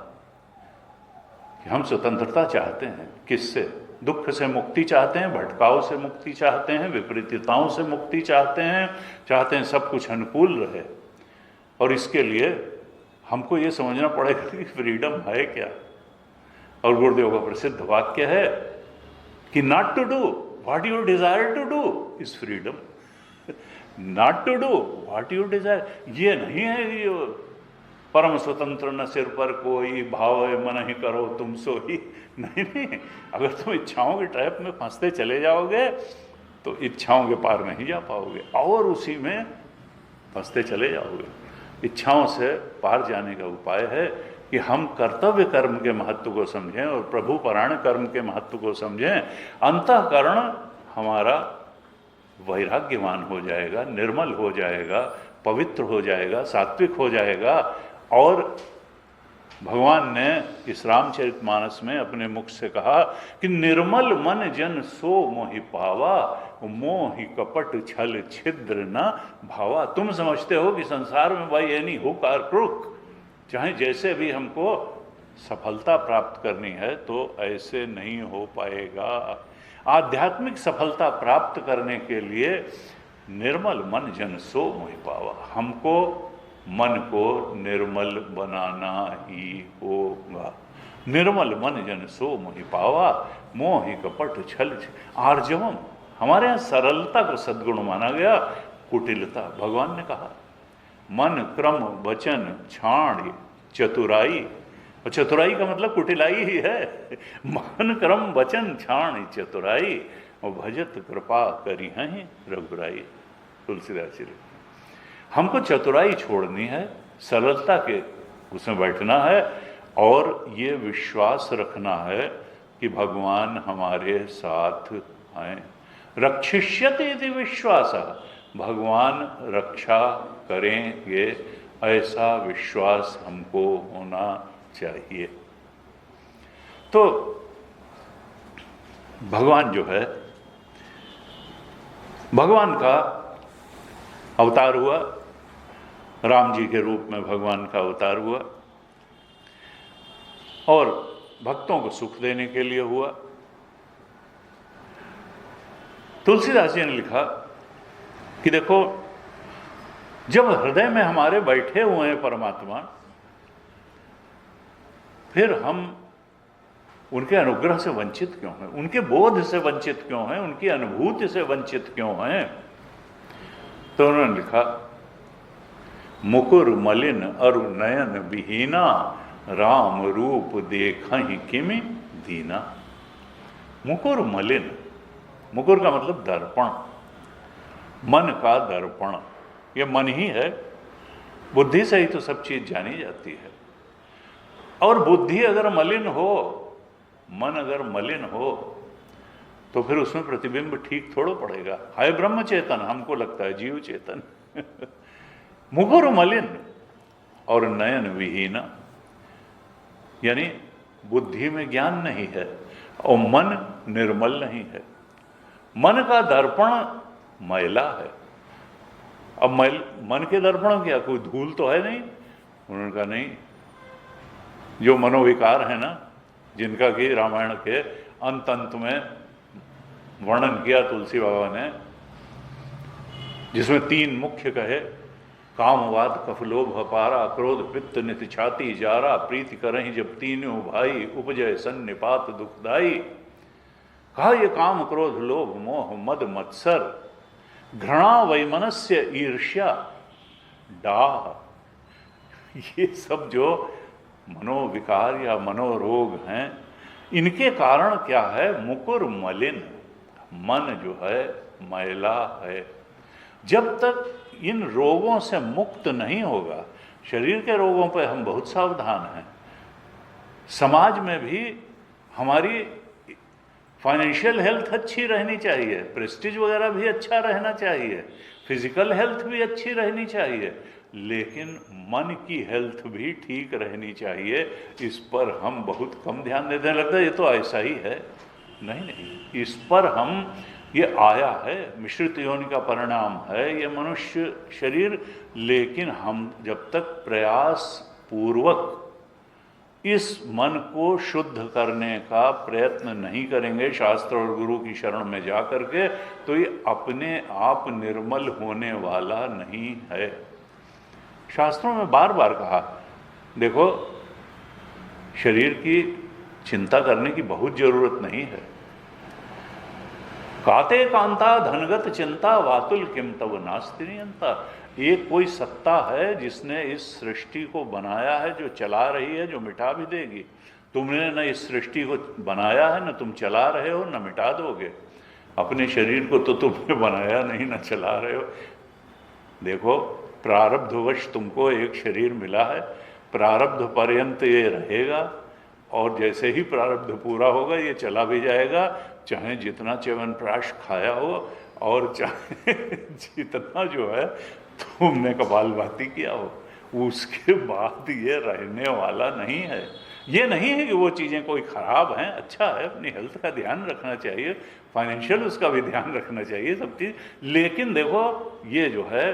कि हम स्वतंत्रता चाहते हैं। किससे? दुख से मुक्ति चाहते हैं, भटकाव से मुक्ति चाहते हैं, विपरीतताओं से मुक्ति चाहते हैं सब कुछ अनुकूल रहे। और इसके लिए हमको ये समझना पड़ेगा कि फ्रीडम है क्या। और गुरुदेव का प्रसिद्ध वाक्य है कि not to do what you desire to do is freedom. Not to do what you desire, ये नहीं है कि परम स्वतंत्र न सिर पर कोई, भाव मन ही करो तुम सो ही। नहीं, अगर तुम इच्छाओं के ट्रैप में फंसते चले जाओगे तो इच्छाओं के पार नहीं जा पाओगे और उसी में फंसते चले जाओगे। इच्छाओं से पार जाने का उपाय है कि हम कर्तव्य कर्म के महत्व को समझें और प्रभु परायण कर्म के महत्व को समझें। अंतःकरण हमारा वैराग्यवान हो जाएगा, निर्मल हो जाएगा, पवित्र हो जाएगा, सात्विक हो जाएगा। और भगवान ने इस रामचरितमानस में अपने मुख से कहा कि निर्मल मन जन सो मोहि पावा, मोहि कपट छल छिद्र न भावा। तुम समझते हो कि संसार में भाई एनी हुक और क्रुक, चाहे जैसे भी हमको सफलता प्राप्त करनी है तो ऐसे नहीं हो पाएगा। आध्यात्मिक सफलता प्राप्त करने के लिए निर्मल मन जन सो मोहि पावा, हमको मन को निर्मल बनाना ही होगा। निर्मल मन जन सो मोहि पावा, मोहि कपट छल आर्जवम। हमारे यहाँ सरलता को सद्गुण माना गया, कुटिलता भगवान ने कहा। मन क्रम वचन छाण चतुराई, और चतुराई का मतलब कुटिलाई ही है। मन क्रम वचन छाण चतुराई, और भजत कृपा करी हैं रघुराई। तुलसीदास जी। हमको चतुराई छोड़नी है, सरलता के उसमें बैठना है, और ये विश्वास रखना है कि भगवान हमारे साथ हैं। रक्षिष्यति इति विश्वास, भगवान रक्षा करेंगे, ऐसा विश्वास हमको होना चाहिए। तो भगवान जो है, भगवान का अवतार हुआ, राम जी के रूप में भगवान का अवतार हुआ, और भक्तों को सुख देने के लिए हुआ। तुलसीदास जी ने लिखा कि देखो, जब हृदय में हमारे बैठे हुए हैं परमात्मा, फिर हम उनके अनुग्रह से वंचित क्यों हैं, उनके बोध से वंचित क्यों हैं, उनकी अनुभूति से वंचित क्यों हैं? तो उन्होंने लिखा, मुकुर मलिन अरु नयन विहीना, राम रूप देखहि किमि दीना। मुकुर मलिन, मुकुर का मतलब दर्पण, मन का दर्पण। ये मन ही है, बुद्धि से ही तो सब चीज जानी जाती है। और बुद्धि अगर मलिन हो, मन अगर मलिन हो, तो फिर उसमें प्रतिबिंब ठीक थोड़ा पड़ेगा। हाय ब्रह्म चेतन, हमको लगता है जीव चेतन। मुकुर मलिन और नयन विहीना, यानी बुद्धि में ज्ञान नहीं है और मन निर्मल नहीं है। मन का दर्पण मैला है। अब मन के दर्पण क्या, कोई धूल तो है नहीं? उन्होंने कहा नहीं, जो मनोविकार है ना, जिनका कि रामायण के अंत अंत में वर्णन किया तुलसी बाबा ने, जिसमें 3 मुख्य कहे, कामवाद कफलोभ अपारा, क्रोध पित्त नित छाती जारा, प्रीति करहि जब तीनों भाई, उपजय सन्निपात दुखदाई। कहा ये काम क्रोध लोभ मोह मद मत्सर, घृणा वैमनस्य ईर्ष्या डाह। ये सब जो मनोविकार या मनोरोग हैं, इनके कारण क्या है? मुकुर मलिन, मन जो है मैला है। जब तक इन रोगों से मुक्त नहीं होगा, शरीर के रोगों पर हम बहुत सावधान हैं, समाज में भी हमारी फाइनेंशियल हेल्थ अच्छी रहनी चाहिए, प्रेस्टीज वगैरह भी अच्छा रहना चाहिए, फिजिकल हेल्थ भी अच्छी रहनी चाहिए, लेकिन मन की हेल्थ भी ठीक रहनी चाहिए। इस पर हम बहुत कम ध्यान देते हैं। लगता है ये तो ऐसा ही है। नहीं नहीं, इस पर हम, ये आया है, मिश्रित योनि का परिणाम है ये मनुष्य शरीर, लेकिन हम जब तक प्रयास पूर्वक इस मन को शुद्ध करने का प्रयत्न नहीं करेंगे शास्त्र और गुरु की शरण में जा करके, तो ये अपने आप निर्मल होने वाला नहीं है। शास्त्रों में बार बार कहा, देखो शरीर की चिंता करने की बहुत जरूरत नहीं है। काते कांता धनगत चिंता, वातुल किम तव नास्ति नियंता। एक कोई सत्ता है जिसने इस सृष्टि को बनाया है, जो चला रही है, जो मिटा भी देगी। तुमने न इस सृष्टि को बनाया है, न तुम चला रहे हो, न मिटा दोगे। अपने शरीर को तो तुमने बनाया नहीं, न चला रहे हो। देखो, प्रारब्धवश तुमको एक शरीर मिला है, प्रारब्ध पर्यंत ये रहेगा, और जैसे ही प्रारब्ध पूरा होगा ये चला भी जाएगा, चाहे जितना च्यवनप्राश खाया हो और चाहे जितना जो है तुमने कपालभाति किया हो, उसके बाद ये रहने वाला नहीं है। ये नहीं है कि वो चीज़ें कोई ख़राब हैं, अच्छा है, अपनी हेल्थ का ध्यान रखना चाहिए, फाइनेंशियल उसका भी ध्यान रखना चाहिए, सब चीज़। लेकिन देखो ये जो है,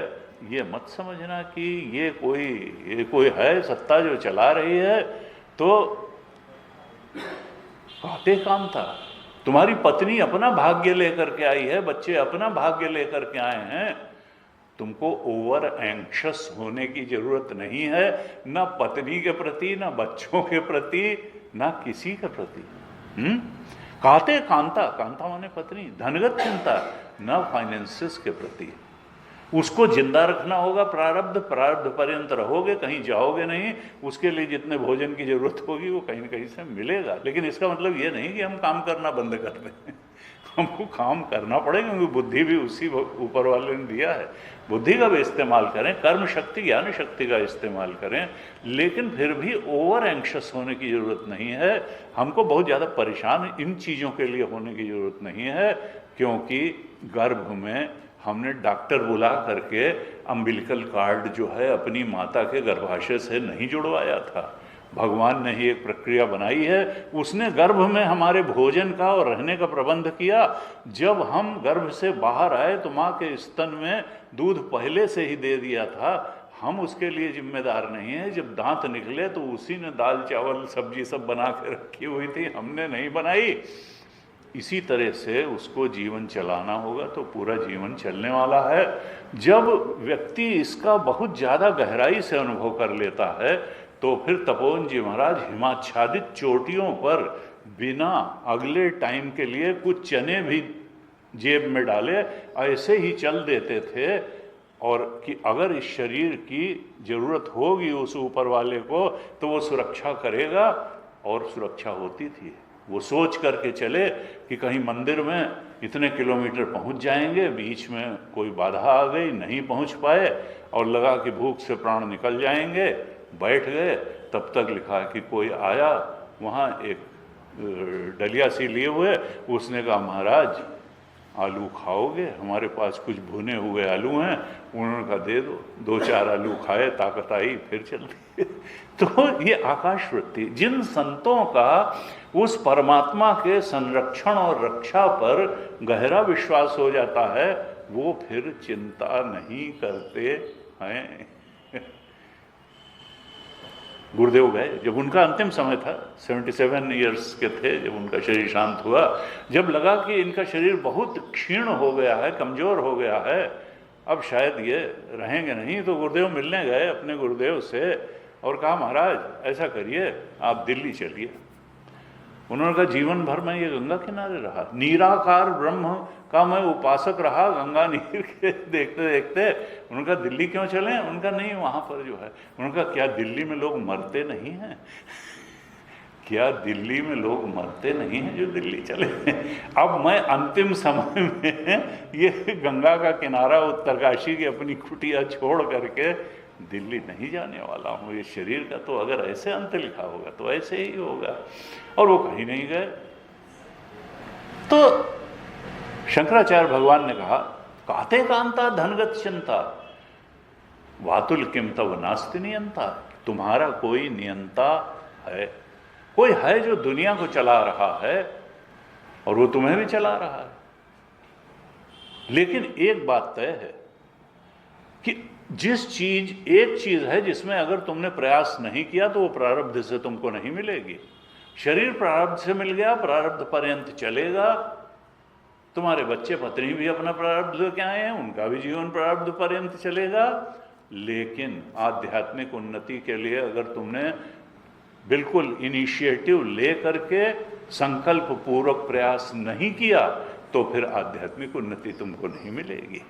ये मत समझना कि ये कोई है सत्ता जो चला रही है। तो काते काम था, तुम्हारी पत्नी अपना भाग्य लेकर के आई है, बच्चे अपना भाग्य लेकर के आए हैं, तुमको ओवर एंक्शस होने की जरूरत नहीं है, ना पत्नी के प्रति, ना बच्चों के प्रति, ना किसी के प्रति। काते कांता, कांता माने पत्नी, धनगत चिंता, न फाइनेंसेस के प्रति। उसको जिंदा रखना होगा, प्रारब्ध पर्यंत रहोगे, कहीं जाओगे नहीं, उसके लिए जितने भोजन की जरूरत होगी वो कहीं न कहीं से मिलेगा। लेकिन इसका मतलब ये नहीं कि हम काम करना बंद कर दें, हमको काम करना पड़ेगा, क्योंकि बुद्धि भी उसी ऊपर वाले ने दिया है। बुद्धि का भी इस्तेमाल करें, कर्म शक्ति ज्ञान शक्ति का इस्तेमाल करें, लेकिन फिर भी ओवर एंक्शस होने की जरूरत नहीं है। हमको बहुत ज़्यादा परेशान इन चीज़ों के लिए होने की जरूरत नहीं है, क्योंकि गर्भ में हमने डॉक्टर बुला करके अम्बिलिकल कार्ड जो है अपनी माता के गर्भाशय से नहीं जुड़वाया था। भगवान ने ही एक प्रक्रिया बनाई है, उसने गर्भ में हमारे भोजन का और रहने का प्रबंध किया। जब हम गर्भ से बाहर आए तो माँ के स्तन में दूध पहले से ही दे दिया था, हम उसके लिए जिम्मेदार नहीं है। जब दांत निकले तो उसी ने दाल चावल सब्जी सब बना के रखी हुई थी, हमने नहीं बनाई। इसी तरह से उसको जीवन चलाना होगा, तो पूरा जीवन चलने वाला है। जब व्यक्ति इसका बहुत ज़्यादा गहराई से अनुभव कर लेता है, तो फिर तपोवन जी महाराज हिमाच्छादित चोटियों पर बिना अगले टाइम के लिए कुछ चने भी जेब में डाले ऐसे ही चल देते थे, और कि अगर इस शरीर की ज़रूरत होगी उस ऊपर वाले को तो वो सुरक्षा करेगा, और सुरक्षा होती थी। वो सोच करके चले कि कहीं मंदिर में इतने किलोमीटर पहुंच जाएंगे, बीच में कोई बाधा आ गई, नहीं पहुंच पाए, और लगा कि भूख से प्राण निकल जाएंगे, बैठ गए। तब तक लिखा है कि कोई आया, वहाँ एक डलिया सी लिए हुए, उसने कहा महाराज आलू खाओगे? हमारे पास कुछ भुने हुए आलू हैं। उन्होंने कहा दे दो। 2-4 आलू खाए, ताकत आई, फिर चल दिए। तो ये आकाश वृत्ति, जिन संतों का उस परमात्मा के संरक्षण और रक्षा पर गहरा विश्वास हो जाता है, वो फिर चिंता नहीं करते हैं। गुरुदेव गए, जब उनका अंतिम समय था, 77 ईयर्स के थे जब उनका शरीर शांत हुआ। जब लगा कि इनका शरीर बहुत क्षीण हो गया है, कमज़ोर हो गया है, अब शायद ये रहेंगे नहीं, तो गुरुदेव मिलने गए अपने गुरुदेव से और कहा महाराज ऐसा करिए, आप दिल्ली चलिए। उन्होंने कहा जीवन भर में ये गंगा किनारे रहा, निराकार ब्रह्म का मैं उपासक रहा, गंगा नीर के देखते देखते। उन्होंने कहा दिल्ली क्यों चलें? उनका नहीं, वहाँ पर जो है। उन्होंने कहा क्या दिल्ली में लोग मरते नहीं हैं? क्या दिल्ली में लोग मरते नहीं हैं जो दिल्ली चले? अब मैं अंतिम समय में ये गंगा का किनारा, उत्तरकाशी की अपनी कुटिया छोड़ करके दिल्ली नहीं जाने वाला हूँ। ये शरीर का तो अगर ऐसे अंत लिखा होगा तो ऐसे ही होगा। और वो कहीं नहीं गए। तो शंकराचार्य भगवान ने कहा काते कांता धनगत चिंता वातुल किम तव नास्ति नियंता। तुम्हारा कोई नियंता है, कोई है जो दुनिया को चला रहा है, और वो तुम्हें भी चला रहा है। लेकिन एक बात तय है कि एक चीज है जिसमें अगर तुमने प्रयास नहीं किया तो वो प्रारब्ध से तुमको नहीं मिलेगी। शरीर प्रारब्ध से मिल गया, प्रारब्ध पर्यंत चलेगा। तुम्हारे बच्चे पत्नी भी अपना प्रारब्ध लेके आए हैं, उनका भी जीवन प्रारब्ध पर्यंत चलेगा। लेकिन आध्यात्मिक उन्नति के लिए अगर तुमने बिल्कुल इनिशिएटिव ले करके संकल्प पूर्वक प्रयास नहीं किया तो फिर आध्यात्मिक उन्नति तुमको नहीं मिलेगी।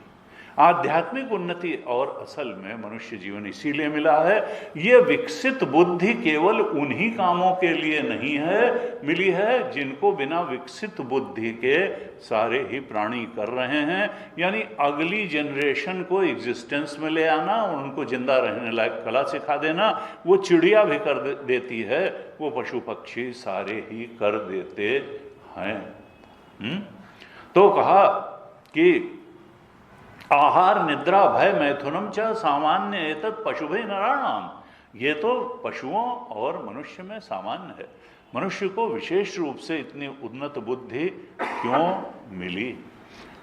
आध्यात्मिक उन्नति और असल में मनुष्य जीवन इसीलिए मिला है। ये विकसित बुद्धि केवल उन्हीं कामों के लिए नहीं है मिली है जिनको बिना विकसित बुद्धि के सारे ही प्राणी कर रहे हैं। यानी अगली जनरेशन को एग्जिस्टेंस में ले आना, उनको जिंदा रहने लायक कला सिखा देना। वो चिड़िया भी कर देती है, वो पशु पक्षी सारे ही कर देते हैं। तो कहा कि आहार निद्रा भय मैथुनम च सामान्य एतत् पशुभय नराणाम। ये तो पशुओं और मनुष्य में सामान्य है। मनुष्य को विशेष रूप से इतनी उन्नत बुद्धि क्यों मिली?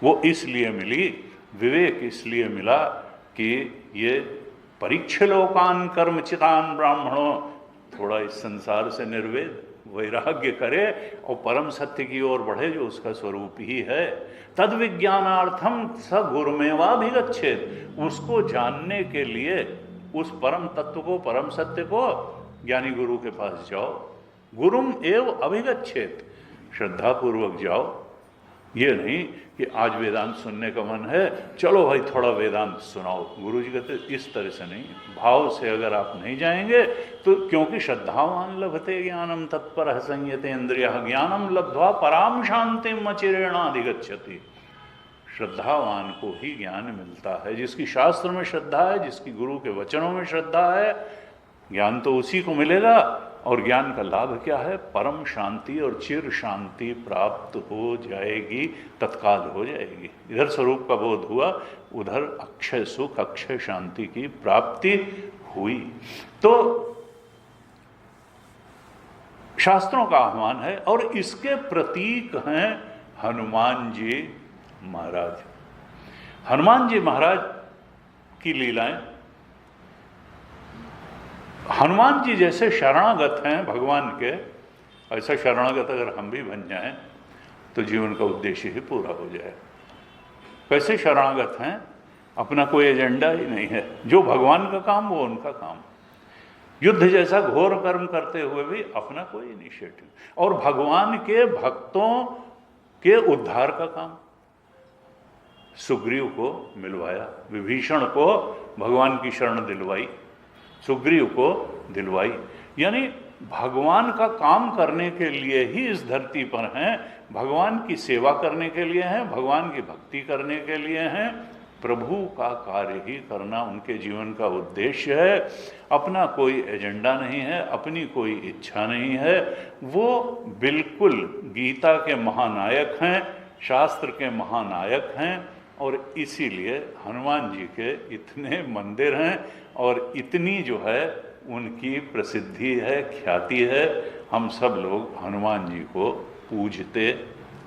वो इसलिए मिली, विवेक इसलिए मिला कि ये परीक्ष लोकान कर्मचितान ब्राह्मणों, थोड़ा इस संसार से निर्वेद, वैराग्य करे और परम सत्य की ओर बढ़े जो उसका स्वरूप ही है। तद विज्ञानार्थम स गुरुमेवाभिगच्छेत, उसको जानने के लिए उस परम तत्व को, परम सत्य को ज्ञानी गुरु के पास जाओ। गुरुम एव अभिगच्छेत, श्रद्धा पूर्वक जाओ। ये नहीं कि आज वेदांत सुनने का मन है, चलो भाई थोड़ा वेदांत सुनाओ। गुरु जी कहते इस तरह से नहीं, भाव से अगर आप नहीं जाएंगे तो, क्योंकि श्रद्धावान लभते ज्ञानम तत्पर संयते इंद्रिय ज्ञानम लब्ध्वा पराम शांतिम अचिरेणाधिगच्छति। श्रद्धावान को ही ज्ञान मिलता है, जिसकी शास्त्र में श्रद्धा है, जिसकी गुरु के वचनों में श्रद्धा है, ज्ञान तो उसी को मिलेगा। और ज्ञान का लाभ क्या है? परम शांति और चिर शांति प्राप्त हो जाएगी, तत्काल हो जाएगी। इधर स्वरूप का बोध हुआ, उधर अक्षय सुख, अक्षय शांति की प्राप्ति हुई। तो शास्त्रों का आह्वान है और इसके प्रतीक हैं हनुमान जी महाराज। हनुमान जी महाराज की लीलाएं, हनुमान जी जैसे शरणागत हैं भगवान के, ऐसा शरणागत अगर हम भी बन जाएं तो जीवन का उद्देश्य ही पूरा हो जाए। कैसे शरणागत हैं? अपना कोई एजेंडा ही नहीं है, जो भगवान का काम वो उनका काम। युद्ध जैसा घोर कर्म करते हुए भी अपना कोई इनिशिएटिव, और भगवान के भक्तों के उद्धार का काम। सुग्रीव को मिलवाया, विभीषण को भगवान की शरण दिलवाई, सुग्रीव को दिलवाई। यानी भगवान का काम करने के लिए ही इस धरती पर हैं, भगवान की सेवा करने के लिए हैं, भगवान की भक्ति करने के लिए हैं। प्रभु का कार्य ही करना उनके जीवन का उद्देश्य है। अपना कोई एजेंडा नहीं है, अपनी कोई इच्छा नहीं है। वो बिल्कुल गीता के महानायक हैं, शास्त्र के महानायक हैं। और इसीलिए हनुमान जी के इतने मंदिर हैं और इतनी जो है उनकी प्रसिद्धि है, ख्याति है। हम सब लोग हनुमान जी को पूजते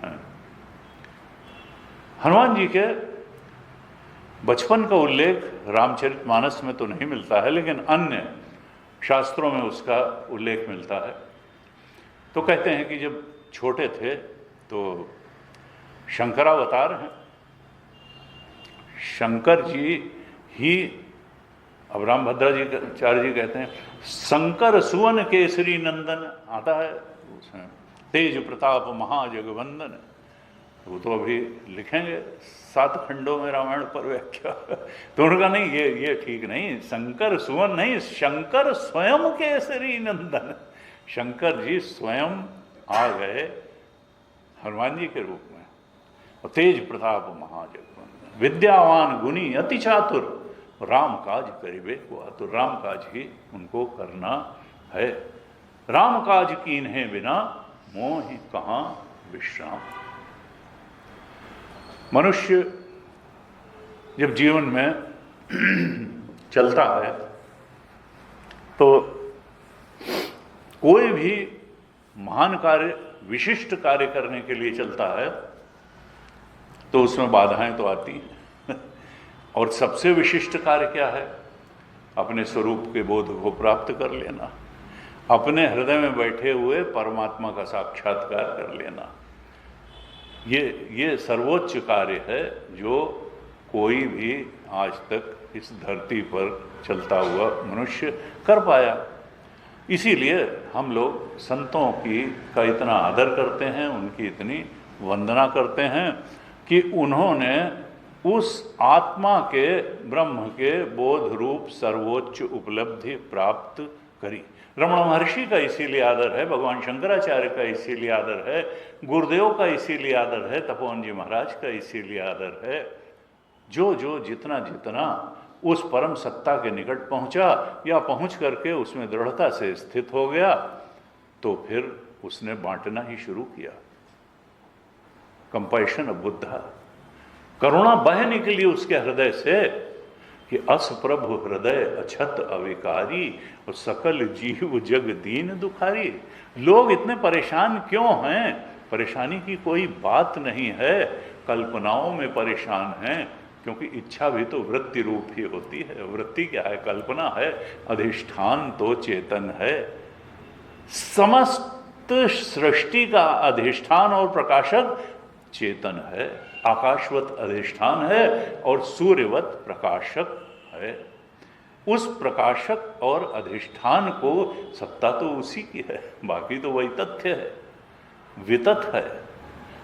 हैं। हनुमान जी के बचपन का उल्लेख रामचरितमानस में तो नहीं मिलता है, लेकिन अन्य शास्त्रों में उसका उल्लेख मिलता है। तो कहते हैं कि जब छोटे थे तो शंकरावतार हैं, शंकर जी ही। अब राम भद्राचार्य जी कहते हैं शंकर सुवन केसरी नंदन, आता है उसमें तेज प्रताप महाजगवंदन। वो तो अभी लिखेंगे 7 खंडों में रामायण पर व्याख्या। तो उनका नहीं, ये ठीक नहीं, शंकर सुवन नहीं, शंकर स्वयं केसरी नंदन। शंकर जी स्वयं आ गए हनुमान जी के रूप में। और तेज प्रताप महाजगवंदन, विद्यावान गुणी अति चातुर, राम काज करिबे को आतुर। राम काज ही उनको करना है। राम काज कीन्हे बिना मोहि कहाँ विश्राम। मनुष्य जब जीवन में चलता है तो कोई भी महान कार्य, विशिष्ट कार्य करने के लिए चलता है तो उसमें बाधाएं तो आती हैं। और सबसे विशिष्ट कार्य क्या है? अपने स्वरूप के बोध को प्राप्त कर लेना, अपने हृदय में बैठे हुए परमात्मा का साक्षात्कार कर लेना। ये सर्वोच्च कार्य है जो कोई भी आज तक इस धरती पर चलता हुआ मनुष्य कर पाया। इसीलिए हम लोग संतों का इतना आदर करते हैं, उनकी इतनी वंदना करते हैं कि उन्होंने उस आत्मा के, ब्रह्म के बोध रूप सर्वोच्च उपलब्धि प्राप्त करी। रमण महर्षि का इसीलिए आदर है, भगवान शंकराचार्य का इसीलिए आदर है, गुरुदेव का इसीलिए आदर है, तपोवन जी महाराज का इसीलिए आदर है। जो जितना जितना उस परम सत्ता के निकट पहुंचा या पहुंच करके उसमें दृढ़ता से स्थित हो गया तो फिर उसने बांटना ही शुरू किया। कंपैशन ऑफ बुद्धा, करुणा बह निकली उसके हृदय से कि अस प्रभु हृदय अछत अविकारी और सकल जीव जग दीन दुखारी। लोग इतने परेशान क्यों हैं? परेशानी की कोई बात नहीं है, कल्पनाओं में परेशान हैं, क्योंकि इच्छा भी तो वृत्ति रूप ही होती है। वृत्ति क्या है? कल्पना है। अधिष्ठान तो चेतन है। समस्त सृष्टि का अधिष्ठान और प्रकाशक चेतन है, आकाशवत अधिष्ठान है और सूर्यवत प्रकाशक है। उस प्रकाशक और अधिष्ठान को सत्ता तो उसी की है, बाकी तो वही तथ्य है, वितत है।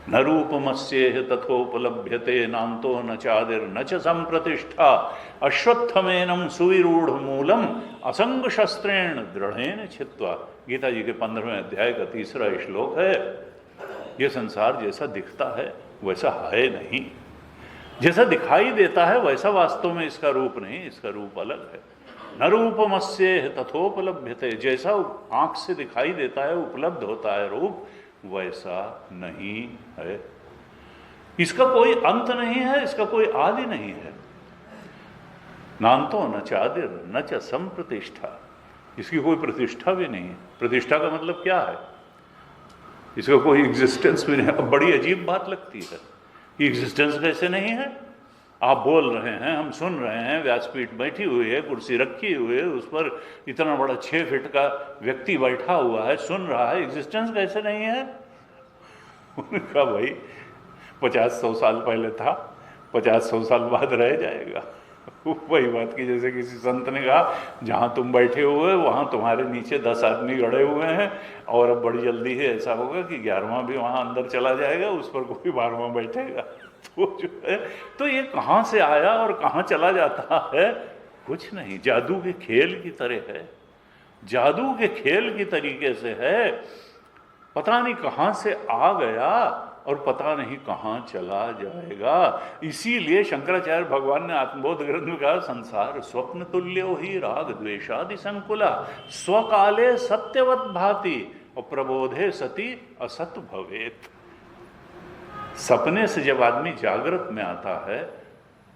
न रूपमस्येह तथोपलभ्यते नान्तो न चादिर न च संप्रतिष्ठा अश्वत्थमेनं सुविरूढ़ मूलम असंग शस्त्रेण दृढ़ेन छित्त्वा। गीता जी के 15वें अध्याय का 3रा श्लोक है। ये संसार जैसा दिखता है वैसा है नहीं, जैसा दिखाई देता है वैसा वास्तव में इसका रूप नहीं, इसका रूप अलग है। न रूपमस्येह तथोपलभ्यते, जैसा आंख से दिखाई देता है, उपलब्ध होता है रूप, वैसा नहीं है। इसका कोई अंत नहीं है, इसका कोई आदि नहीं है। नान्तो न चादिर न च संप्रतिष्ठा, इसकी कोई प्रतिष्ठा भी नहीं है। प्रतिष्ठा का मतलब क्या है? इसका कोई एग्जिस्टेंस भी नहीं। अब बड़ी अजीब बात लगती है कि एग्जिस्टेंस कैसे नहीं है? आप बोल रहे हैं, हम सुन रहे हैं, व्यासपीठ बैठी हुई है, कुर्सी रखी हुई है, उस पर इतना बड़ा 6 फीट का व्यक्ति बैठा हुआ है, सुन रहा है, एग्जिस्टेंस कैसे नहीं है? उनका भाई 50-100 साल पहले था, 50-100 साल बाद रह जाएगा। वही बात की जैसे किसी संत ने कहा, जहाँ तुम बैठे हुए वहाँ तुम्हारे नीचे 10 आदमी गड़े हुए हैं और अब बड़ी जल्दी है ऐसा होगा कि 11वां भी वहाँ अंदर चला जाएगा, उस पर कोई 12वां बैठेगा। तो जो है, तो ये कहाँ से आया और कहाँ चला जाता है? कुछ नहीं, जादू के खेल की तरह है, जादू के खेल की तरीके से है। पता नहीं कहाँ से आ गया और पता नहीं कहाँ चला जाएगा। इसीलिए शंकराचार्य भगवान ने आत्मबोध ग्रंथ में कहा, संसार स्वप्न तुल्यो ही राग द्वेषादि संकुला स्वकाले सत्यवत भाति और प्रबोधे सती असत भवेत। सपने से जब आदमी जागृत में आता है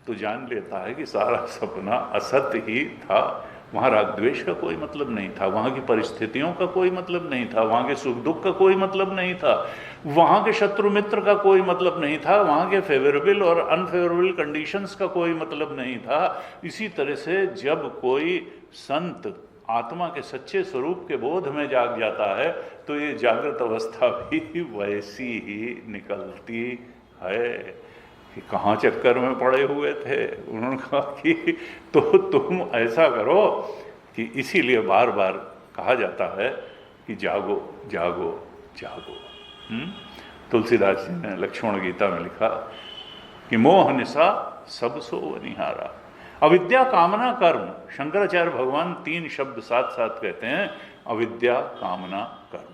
तो जान लेता है कि सारा सपना असत्य ही था। वहाँ राग द्वेष का कोई मतलब नहीं था, वहाँ की परिस्थितियों का कोई मतलब नहीं था, वहाँ के सुख दुख का कोई मतलब नहीं था, वहाँ के शत्रु मित्र का कोई मतलब नहीं था, वहाँ के फेवरेबल और अनफेवरेबल कंडीशंस का कोई मतलब नहीं था। इसी तरह से जब कोई संत आत्मा के सच्चे स्वरूप के बोध में जाग जाता है तो ये जागृत अवस्था भी वैसी ही निकलती है कि कहाँ चक्कर में पड़े हुए थे। उन्होंने कहा कि तो तुम ऐसा करो कि इसीलिए बार बार कहा जाता है कि जागो जागो जागो। तुलसीदास जी ने लक्ष्मण गीता में लिखा कि मोह निशा सब सो निहारा। अविद्या कामना कर्म, शंकराचार्य भगवान 3 शब्द साथ साथ कहते हैं, अविद्या कामना कर्म।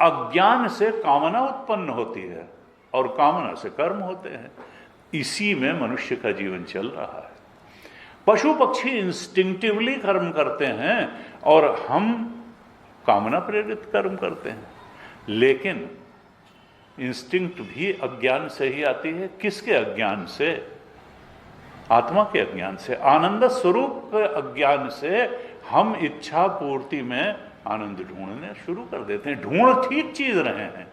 अज्ञान से कामना उत्पन्न होती है और कामना से कर्म होते हैं। इसी में मनुष्य का जीवन चल रहा है। पशु पक्षी इंस्टिंक्टिवली कर्म करते हैं और हम कामना प्रेरित कर्म करते हैं, लेकिन इंस्टिंक्ट भी अज्ञान से ही आती है। किसके अज्ञान से? आत्मा के अज्ञान से, आनंद स्वरूप के अज्ञान से हम इच्छा पूर्ति में आनंद ढूंढने शुरू कर देते हैं। ढूंढ ठीक चीज रहे हैं,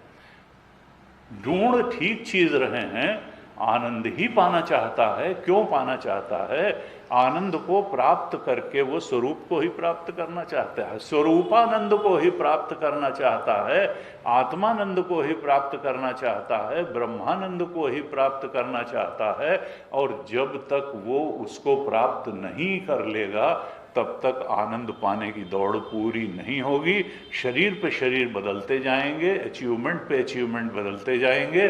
ढूंढ ठीक चीज रहे हैं, आनंद ही पाना चाहता है। क्यों पाना चाहता है? आनंद को प्राप्त करके वो स्वरूप को ही प्राप्त करना चाहता है, स्वरूपानंद को ही प्राप्त करना चाहता है, आत्मानंद को ही प्राप्त करना चाहता है, ब्रह्मानंद को ही प्राप्त करना चाहता है। और जब तक वो उसको प्राप्त नहीं कर लेगा तब तक आनंद पाने की दौड़ पूरी नहीं होगी। शरीर पे शरीर बदलते जाएंगे, अचीवमेंट पे अचीवमेंट बदलते जाएंगे।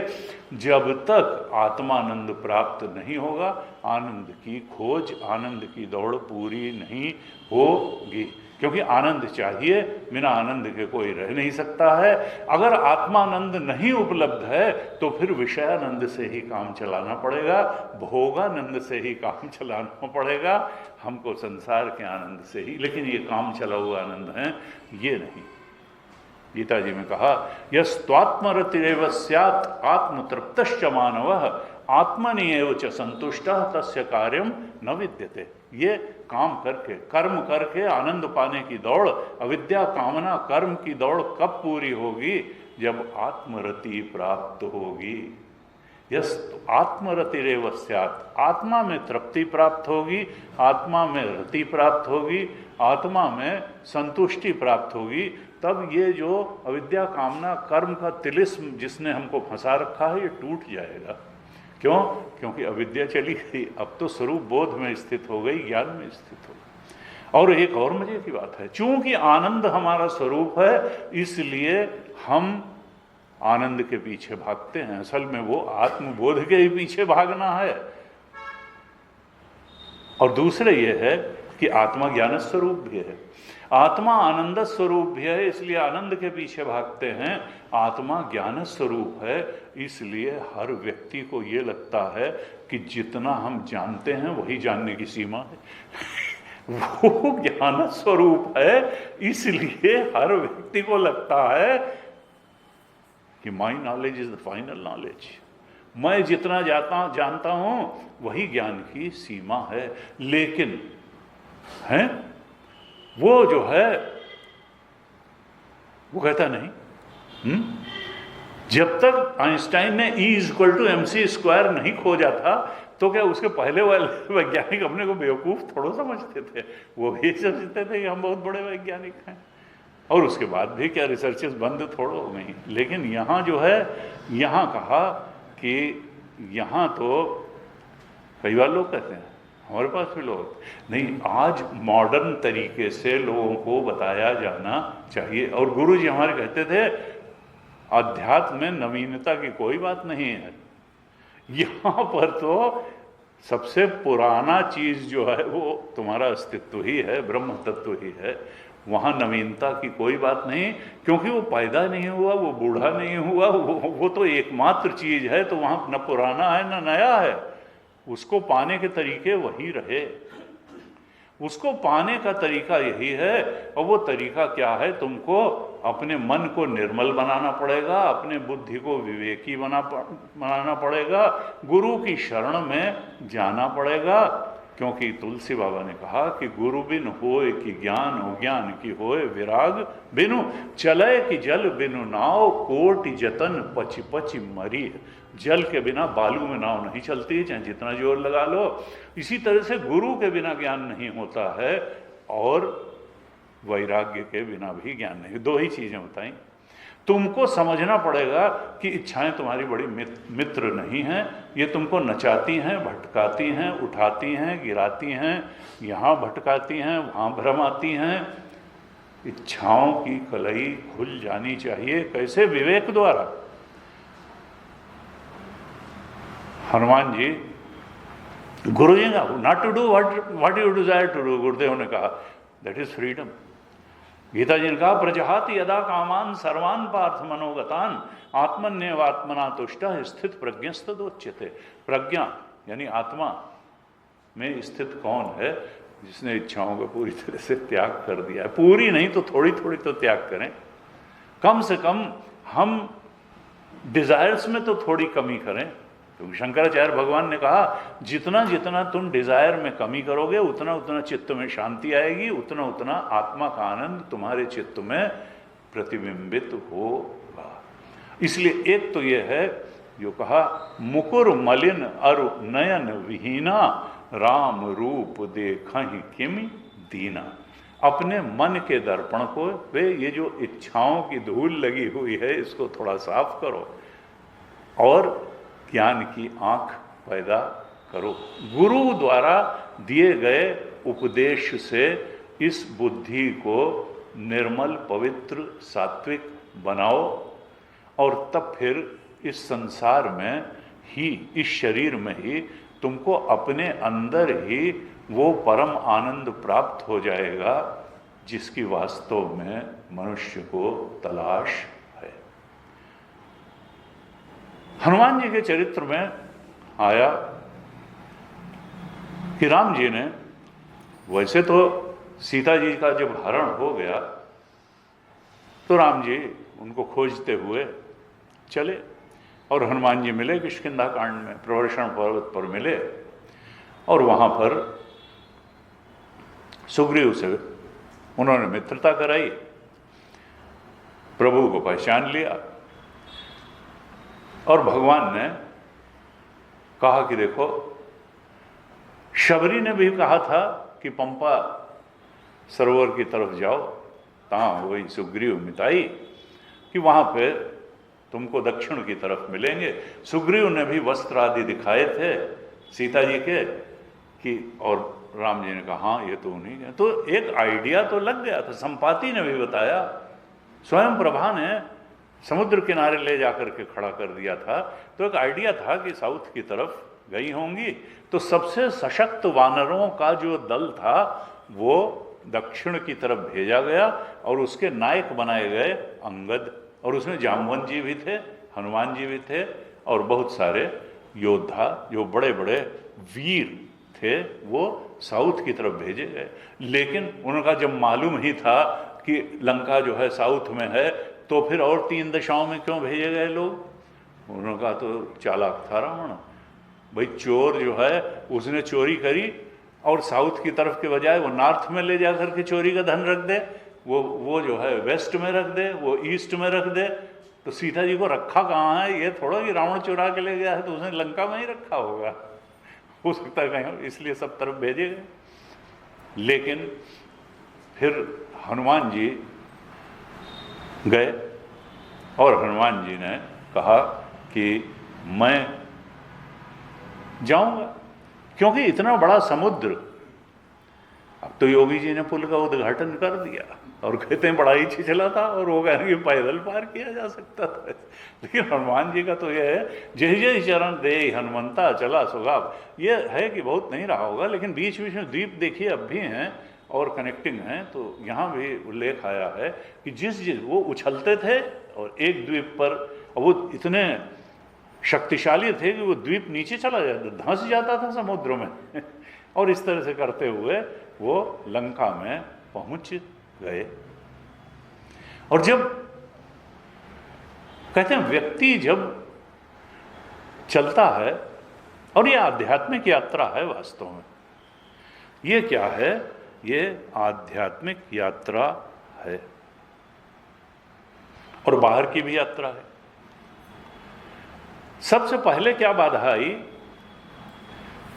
जब तक आत्मानंद प्राप्त नहीं होगा, आनंद की खोज, आनंद की दौड़ पूरी नहीं होगी। क्योंकि आनंद चाहिए, बिना आनंद के कोई रह नहीं सकता है। अगर आत्मानंद नहीं उपलब्ध है तो फिर विषयानंद से ही काम चलाना पड़ेगा, भोगानंद से ही काम चलाना पड़ेगा, हमको संसार के आनंद से ही। लेकिन ये काम चला हुआ आनंद है, ये नहीं। गीता जी में कहा, यस्त्वात्मरतिरेव स्यात् आत्मतृप्तश्च मानवः आत्मनिएव च संतुष्टः तस्य कार्यम न विद्यते। ये काम करके, कर्म करके आनंद पाने की दौड़, अविद्या कामना कर्म की दौड़ कब पूरी होगी? जब आत्मरति प्राप्त होगी। यस आत्मरतिरेव स्यात्, आत्मा में तृप्ति प्राप्त होगी, आत्मा में रति प्राप्त होगी, आत्मा में संतुष्टि प्राप्त होगी, तब ये जो अविद्या कामना कर्म का तिलिस्म जिसने हमको फंसा रखा है ये टूट जाएगा। क्यों? क्योंकि अविद्या चली गई, अब तो स्वरूप बोध में स्थित हो गई, ज्ञान में स्थित हो गई। और एक और मजे की बात है, चूंकि आनंद हमारा स्वरूप है इसलिए हम आनंद के पीछे भागते हैं। असल में वो आत्मबोध के ही पीछे भागना है। और दूसरे ये है कि आत्मा ज्ञान स्वरूप भी है, आत्मा आनंद स्वरूप भी है, इसलिए आनंद के पीछे भागते हैं। आत्मा ज्ञान स्वरूप है, इसलिए हर व्यक्ति को ये लगता है कि जितना हम जानते हैं वही जानने की सीमा है। वो ज्ञान स्वरूप है, इसलिए हर व्यक्ति को लगता है कि my knowledge is the final knowledge. मैं जितना जानता हूं वही ज्ञान की सीमा है। लेकिन है वो जो है वो कहता नहीं। जब तक आइंस्टाइन ने E=mc² नहीं खोजा था तो क्या उसके पहले वाले वैज्ञानिक अपने को बेवकूफ थोड़ा समझते थे? वो भी समझते थे कि हम बहुत बड़े वैज्ञानिक हैं। और उसके बाद भी क्या रिसर्चेस बंद थोड़ा हो गई। लेकिन यहाँ जो है, यहाँ कहा कि यहाँ तो कई बार लोग कहते हैं, हमारे पास भी लोग नहीं, आज मॉडर्न तरीके से लोगों को बताया जाना चाहिए। और गुरु जी हमारे कहते थे अध्यात्म में नवीनता की कोई बात नहीं है। यहाँ पर तो सबसे पुराना चीज जो है वो तुम्हारा अस्तित्व ही है, ब्रह्म तत्व ही है। वहाँ नवीनता की कोई बात नहीं, क्योंकि वो पैदा नहीं हुआ, वो बूढ़ा नहीं हुआ, वो तो एकमात्र चीज है। तो वहाँ न पुराना है न नया है। उसको पाने के तरीके वही रहे, उसको पाने का तरीका यही है। और वो तरीका क्या है? तुमको अपने मन को निर्मल बनाना पड़ेगा, अपने बुद्धि को विवेकी बनाना पड़ेगा, गुरु की शरण में जाना पड़ेगा। क्योंकि तुलसी बाबा ने कहा कि गुरु बिन होए कि ज्ञान, हो ज्ञान की होए विराग बिनु, चले कि जल बिनु नाव, कोटि जतन पचि पचि मरी। जल के बिना बालू में नाव नहीं चलती, चाहे जितना जोर लगा लो। इसी तरह से गुरु के बिना ज्ञान नहीं होता है, और वैराग्य के बिना भी ज्ञान नहीं। दो ही चीजें बताई। तुमको समझना पड़ेगा कि इच्छाएं तुम्हारी बड़ी मित्र नहीं हैं, ये तुमको नचाती हैं, भटकाती हैं, उठाती हैं, गिराती हैं, यहाँ भटकाती हैं, वहाँ भ्रमाती हैं। इच्छाओं की कलई खुल जानी चाहिए। कैसे? विवेक द्वारा। हनुमान जी गुरु जी का not to do what you desire to do, गुरुदेव ने कहा that is freedom. Gita ji ने कहा प्रजहाति यदा कामान सर्वान पार्थ मनोगतान, आत्मन्यवात्मना तुष्ट स्थित प्रज्ञस्तदोच्यते। प्रज्ञा यानी आत्मा में स्थित कौन है? जिसने इच्छाओं को पूरी तरह से त्याग कर दिया है। पूरी नहीं तो थोड़ी थोड़ी तो त्याग करें। कम से कम हम डिजायर्स में तो थोड़ी कमी करें। क्योंकि शंकराचार्य भगवान ने कहा जितना जितना तुम डिजायर में कमी करोगे उतना उतना चित्त में शांति आएगी, उतना उतना आत्मा का आनंद तुम्हारे चित्त में प्रतिबिंबित होगा। इसलिए एक तो ये है जो कहा मुकुर मलिन अरु नयन विहीना, राम रूप देखहि किमि दीना। अपने मन के दर्पण को वे ये जो इच्छाओं की धूल लगी हुई है इसको थोड़ा साफ करो और ज्ञान की आंख पैदा करो। गुरु द्वारा दिए गए उपदेश से इस बुद्धि को निर्मल, पवित्र, सात्विक बनाओ और तब फिर इस संसार में ही, इस शरीर में ही तुमको अपने अंदर ही वो परम आनंद प्राप्त हो जाएगा जिसकी वास्तव में मनुष्य को तलाश है। हनुमान जी के चरित्र में आया कि राम जी ने, वैसे तो सीता जी का जब हरण हो गया तो राम जी उनको खोजते हुए चले और हनुमान जी मिले किष्किंधा कांड में, प्रवर्षण पर्वत पर मिले और वहां पर सुग्रीव से उन्होंने मित्रता कराई, प्रभु को पहचान लिया और भगवान ने कहा कि देखो, शबरी ने भी कहा था कि पंपा सरोवर की तरफ जाओ, तां वही सुग्रीव मिताई, कि वहाँ पे तुमको दक्षिण की तरफ मिलेंगे। सुग्रीव ने भी वस्त्र आदि दिखाए थे सीता जी के कि, और राम जी ने कहा हाँ ये तो उन्हीं के। तो एक आइडिया तो लग गया था। संपाति ने भी बताया, स्वयं प्रभा ने समुद्र किनारे ले जाकर के खड़ा कर दिया था। तो एक आइडिया था कि साउथ की तरफ गई होंगी। तो सबसे सशक्त वानरों का जो दल था वो दक्षिण की तरफ भेजा गया और उसके नायक बनाए गए अंगद, और उसमें जामवंत जी भी थे, हनुमान जी भी थे, और बहुत सारे योद्धा जो बड़े बड़े वीर थे वो साउथ की तरफ भेजे गए। लेकिन उनका जब मालूम ही था कि लंका जो है साउथ में है, तो फिर और 3 दिशाओं में क्यों भेजे गए लोग? उनका तो चालाक था रावण। भाई चोर जो है उसने चोरी करी और साउथ की तरफ के बजाय वो नॉर्थ में ले जा करके चोरी का धन रख दे, वो जो है वेस्ट में रख दे, वो ईस्ट में रख दे। तो सीता जी को रखा कहाँ है? ये थोड़ा कि रावण चुरा के ले गया है तो उसने लंका में ही रखा होगा, हो सकता है कहीं, इसलिए सब तरफ भेजे गए। लेकिन फिर हनुमान जी गए और हनुमान जी ने कहा कि मैं जाऊंगा, क्योंकि इतना बड़ा समुद्र। अब तो योगी जी ने पुल का उद्घाटन कर दिया और कहते हैं बड़ा ही छिछला था और वो कह रहे हैं कि पैदल पार किया जा सकता था। लेकिन हनुमान जी का तो यह है, जय जय चरण दे हनुमंता चला सुगाव। ये है कि बहुत नहीं रहा होगा, लेकिन बीच बीच में द्वीप देखिए अब भी हैं और कनेक्टिंग हैं। तो यहाँ भी उल्लेख आया है कि जिस वो उछलते थे और एक द्वीप पर, वो इतने शक्तिशाली थे कि वो द्वीप नीचे चला जाता, धंस जाता था समुद्र में और इस तरह से करते हुए वो लंका में पहुंच गए। और जब कहते हैं व्यक्ति जब चलता है, और ये आध्यात्मिक यात्रा है वास्तव में, ये क्या है? ये आध्यात्मिक यात्रा है और बाहर की भी यात्रा है। सबसे पहले क्या बाधा आई?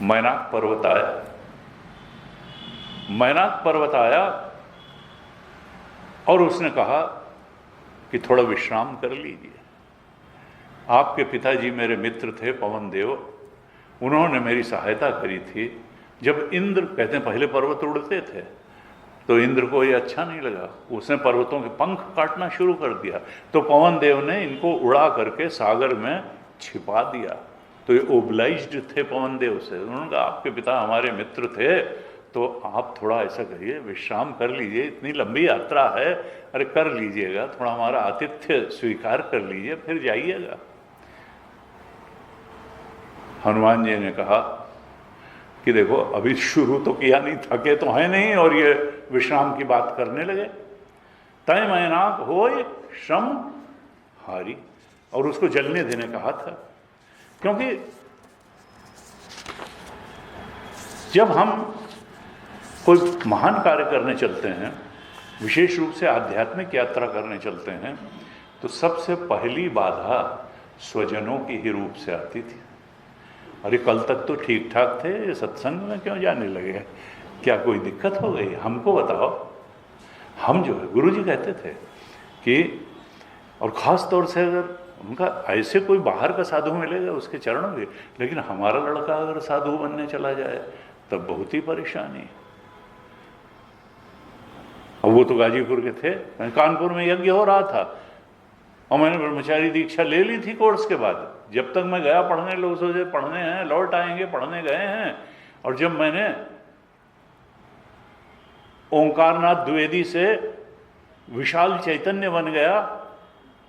मैनाक पर्वत आया। मैनाक पर्वत आया और उसने कहा कि थोड़ा विश्राम कर लीजिए। आपके पिताजी मेरे मित्र थे पवन देव, उन्होंने मेरी सहायता करी थी। जब इंद्र, कहते हैं पहले पर्वत उड़ते थे तो इंद्र को ये अच्छा नहीं लगा, उसने पर्वतों के पंख काटना शुरू कर दिया। तो पवन देव ने इनको उड़ा करके सागर में छिपा दिया। तो ये ओब्लाइज्ड थे पवन देव से। उन्होंने कहा आपके पिता हमारे मित्र थे, तो आप थोड़ा ऐसा करिए, विश्राम कर लीजिए, इतनी लंबी यात्रा है, अरे कर लीजिएगा, थोड़ा हमारा आतिथ्य स्वीकार कर लीजिए, फिर जाइएगा। हनुमान जी ने कहा कि देखो अभी शुरू तो किया नहीं, थके तो है नहीं, और ये विश्राम की बात करने लगे। तय मैनाक होय श्रम हारी, और उसको जलने देने कहा था। क्योंकि जब हम कोई महान कार्य करने चलते हैं, विशेष रूप से आध्यात्मिक यात्रा करने चलते हैं, तो सबसे पहली बाधा स्वजनों की ही रूप से आती थी। अरे कल तक तो ठीक ठाक थे, ये सत्संग में क्यों जाने लगे? क्या कोई दिक्कत हो गई? हमको बताओ। हम जो है, गुरु जी कहते थे कि, और ख़ास तौर से अगर उनका ऐसे कोई बाहर का साधु मिलेगा उसके चरणों में, लेकिन हमारा लड़का अगर साधु बनने चला जाए तब बहुत ही परेशानी। अब वो तो गाजीपुर के थे, कानपुर में यज्ञ हो रहा था और मैंने ब्रह्मचारी दीक्षा ले ली थी कोर्स के बाद। जब तक मैं गया पढ़ने, लोग सोचे पढ़ने हैं, लौट आएंगे, पढ़ने गए हैं। और जब मैंने ओंकारनाथ द्विवेदी से विशाल चैतन्य बन गया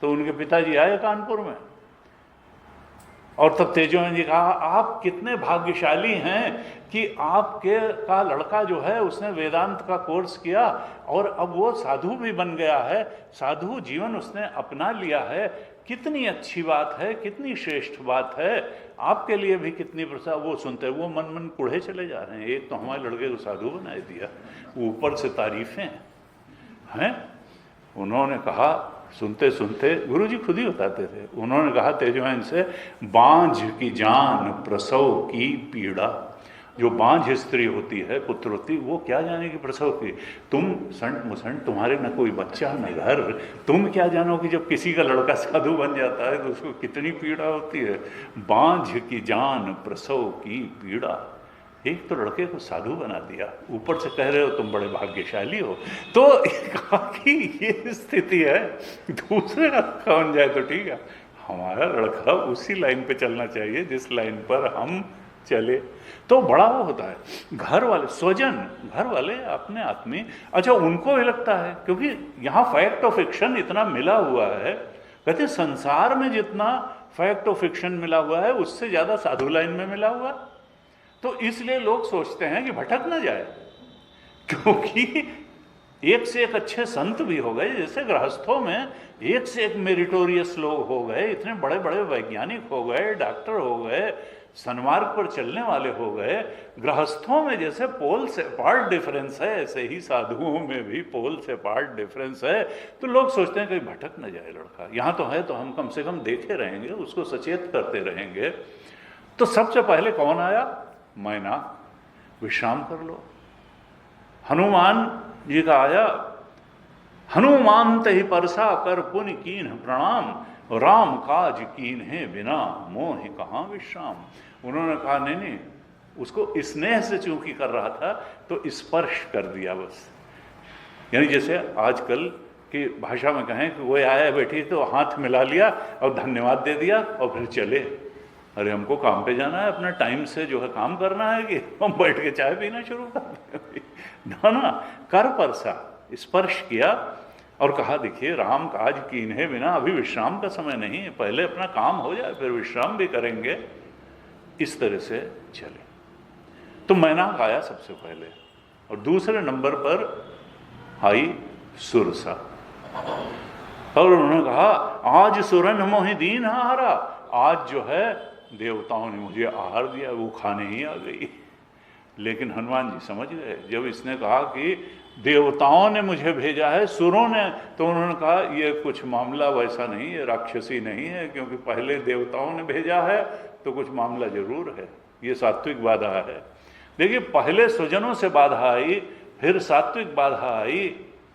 तो उनके पिताजी आए कानपुर में, और तब तेजोमन जी कहा आप कितने भाग्यशाली हैं कि आपके का लड़का जो है उसने वेदांत का कोर्स किया और अब वो साधु भी बन गया है, साधु जीवन उसने अपना लिया है। कितनी अच्छी बात है, कितनी श्रेष्ठ बात है, आपके लिए भी कितनी प्रसाद। वो सुनते वो मन मन कुढ़े चले जा रहे हैं। एक तो हमारे लड़के को साधु बना दिया, ऊपर से तारीफें हैं। उन्होंने कहा, सुनते सुनते गुरु जी खुद ही बताते थे, उन्होंने कहा तेजोमन से, बांझ की जान प्रसव की पीड़ा, जो बांझ स्त्री होती है, पुत्रवती, वो क्या जानेगी प्रसव की। तुम संट मुसंट, तुम्हारे न कोई बच्चा न घर, तुम क्या जानो कि जब किसी का लड़का साधु बन जाता है तो उसको कितनी पीड़ा होती है। बांझ की जान प्रसव की पीड़ा। एक तो लड़के को साधु बना दिया, ऊपर से कह रहे हो तुम बड़े भाग्यशाली हो। तो कहा कि ये स्थिति है, दूसरे का बन जाए तो ठीक है, हमारा लड़का उसी लाइन पे चलना चाहिए जिस लाइन पर हम चले। तो बड़ा वो होता है। घर वाले स्वजन, घर वाले अपने आदमी, अच्छा उनको भी लगता है, क्योंकि यहाँ फैक्ट ऑफ फिक्शन इतना मिला हुआ है। कहते हैं संसार में जितना फैक्ट ऑफ फिक्शन मिला हुआ है उससे ज्यादा साधु लाइन में मिला हुआ। तो इसलिए लोग सोचते हैं कि भटक ना जाए, क्योंकि एक से एक अच्छे संत भी हो गए, जैसे गृहस्थों में एक से एक मेरिटोरियस लोग हो गए, इतने बड़े बड़े वैज्ञानिक हो गए, डॉक्टर हो गए, सन्मार्ग पर चलने वाले हो गए। गृहस्थों में जैसे पोल से पार्ट डिफरेंस है, ऐसे ही साधुओं में भी पोल से पार्ट डिफरेंस है। तो लोग सोचते हैं कहीं भटक न जाए लड़का, यहाँ तो है तो हम कम से कम देखे रहेंगे, उसको सचेत करते रहेंगे। तो सबसे पहले कौन आया? मैना, विश्राम कर लो। हनुमान जी का आया, हनुमान ते ही परसा कर पुन कीन प्रणाम, राम काज कीन है बिना मोह कहाँ विश्राम। उन्होंने कहा नहीं नहीं, उसको स्नेह से चूंकि कर रहा था तो स्पर्श कर दिया बस। यानी जैसे आजकल की भाषा में कहें कि वो आया बैठी तो हाथ मिला लिया और धन्यवाद दे दिया और फिर चले। अरे हमको काम पे जाना है, अपना टाइम से जो है काम करना है कि हम बैठ के चाय पीना शुरू कर दें। ना ना, कर परसा, स्पर्श किया और कहा देखिए राम काज कीन है बिना, अभी विश्राम का समय नहीं है, पहले अपना काम हो जाए फिर विश्राम भी करेंगे। इस तरह से चले। तो मैनाक आया सबसे पहले, और दूसरे नंबर पर आई सुरसा। और उन्होंने कहा आज सुरन मोहि दीन हारा, आज जो है देवताओं ने मुझे आहार दिया, वो खाने ही आ गई। लेकिन हनुमान जी समझ गए, जब इसने कहा कि देवताओं ने मुझे भेजा है, सुरों ने, तो उन्होंने कहा ये कुछ मामला वैसा नहीं है, राक्षसी नहीं है, क्योंकि पहले देवताओं ने भेजा है तो कुछ मामला जरूर है, ये सात्विक बाधा है। देखिए पहले स्वजनों से बाधा आई, फिर सात्विक बाधा आई,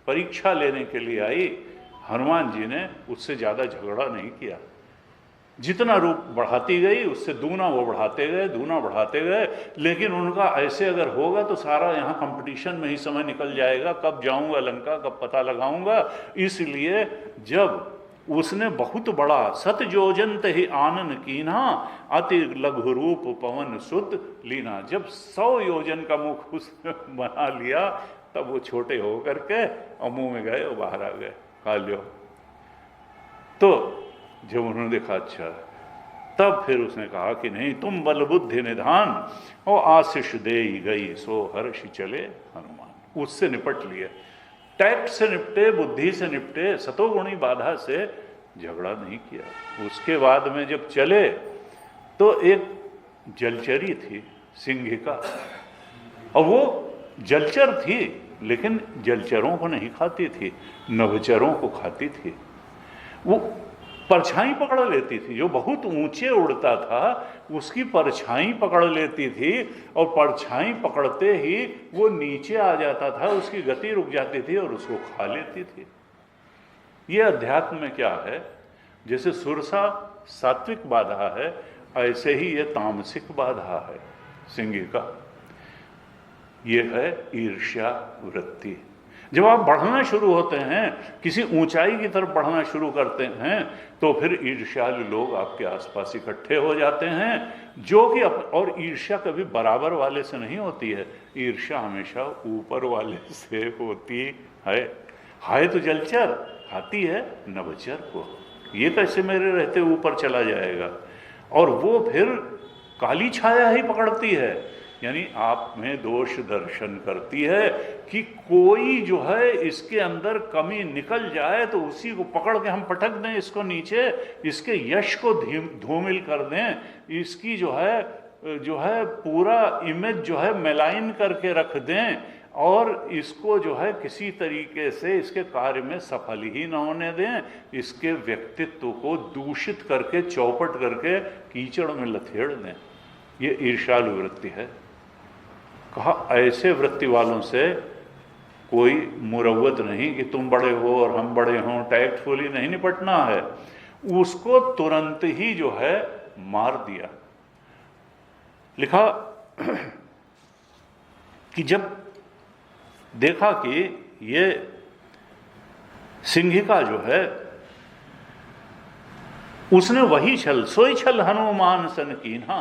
परीक्षा लेने के लिए आई। हनुमान जी ने उससे ज़्यादा झगड़ा नहीं किया, जितना रूप बढ़ाती गई उससे दूना वो बढ़ाते गए, दूना बढ़ाते गए। लेकिन उनका ऐसे अगर होगा तो सारा यहाँ कंपटीशन में ही समय निकल जाएगा, कब जाऊंगा लंका, कब पता लगाऊंगा। इसलिए जब उसने बहुत बड़ा सत योजन ही आनन कीना, अति लघु रूप पवन सुत लीना, जब 100 योजन का मुख उसने बना लिया तब वो छोटे हो करके और मुंह में गए और बाहर आ गए, खा लियो। तो जब उन्होंने देखा अच्छा, तब फिर उसने कहा कि नहीं तुम बल बुद्धि निधान और आशीष दे गई सो हर्ष चले हनुमान। उससे निपट लिए, टैक्ट से निपटे, बुद्धि से निपटे, सतोगुणी बाधा से झगड़ा नहीं किया। उसके बाद में जब चले तो एक जलचरी थी सिंहिका, और वो जलचर थी लेकिन जलचरों को नहीं खाती थी, नभचरों को खाती थी। वो परछाई पकड़ लेती थी, जो बहुत ऊंचे उड़ता था उसकी परछाई पकड़ लेती थी, और परछाई पकड़ते ही वो नीचे आ जाता था, उसकी गति रुक जाती थी और उसको खा लेती थी। ये अध्यात्म में क्या है, जैसे सुरसा सात्विक बाधा है, ऐसे ही ये तामसिक बाधा है सिंहिका। ये है ईर्ष्या वृत्ति। जब आप बढ़ना शुरू होते हैं, किसी ऊंचाई की तरफ बढ़ना शुरू करते हैं, तो फिर ईर्ष्यालु लोग आपके आसपास इकट्ठे हो जाते हैं, जो कि और ईर्ष्या कभी बराबर वाले से नहीं होती है, ईर्ष्या हमेशा ऊपर वाले से होती है तो जलचर खाती है नभचर को, ये कैसे मेरे रहते ऊपर चला जाएगा। और वो फिर काली छाया ही पकड़ती है, यानी आप में दोष दर्शन करती है कि कोई जो है इसके अंदर कमी निकल जाए तो उसी को पकड़ के हम पटक दें इसको नीचे, इसके यश को धूमिल कर दें, इसकी जो है पूरा इमेज जो है मेलाइन करके रख दें, और इसको जो है किसी तरीके से इसके कार्य में सफल ही न होने दें, इसके व्यक्तित्व को दूषित करके चौपट करके कीचड़ में लथेड़ दें। ये ईर्ष्यालु वृत्ति है। कहा ऐसे वृत्ति वालों से कोई मुरव्वत नहीं कि तुम बड़े हो और हम बड़े हों, टैक्टफुली नहीं निपटना है। उसको तुरंत ही जो है मार दिया। लिखा कि जब देखा कि ये सिंहिका जो है उसने वही छल सोई छल हनुमान सन कीन्हा,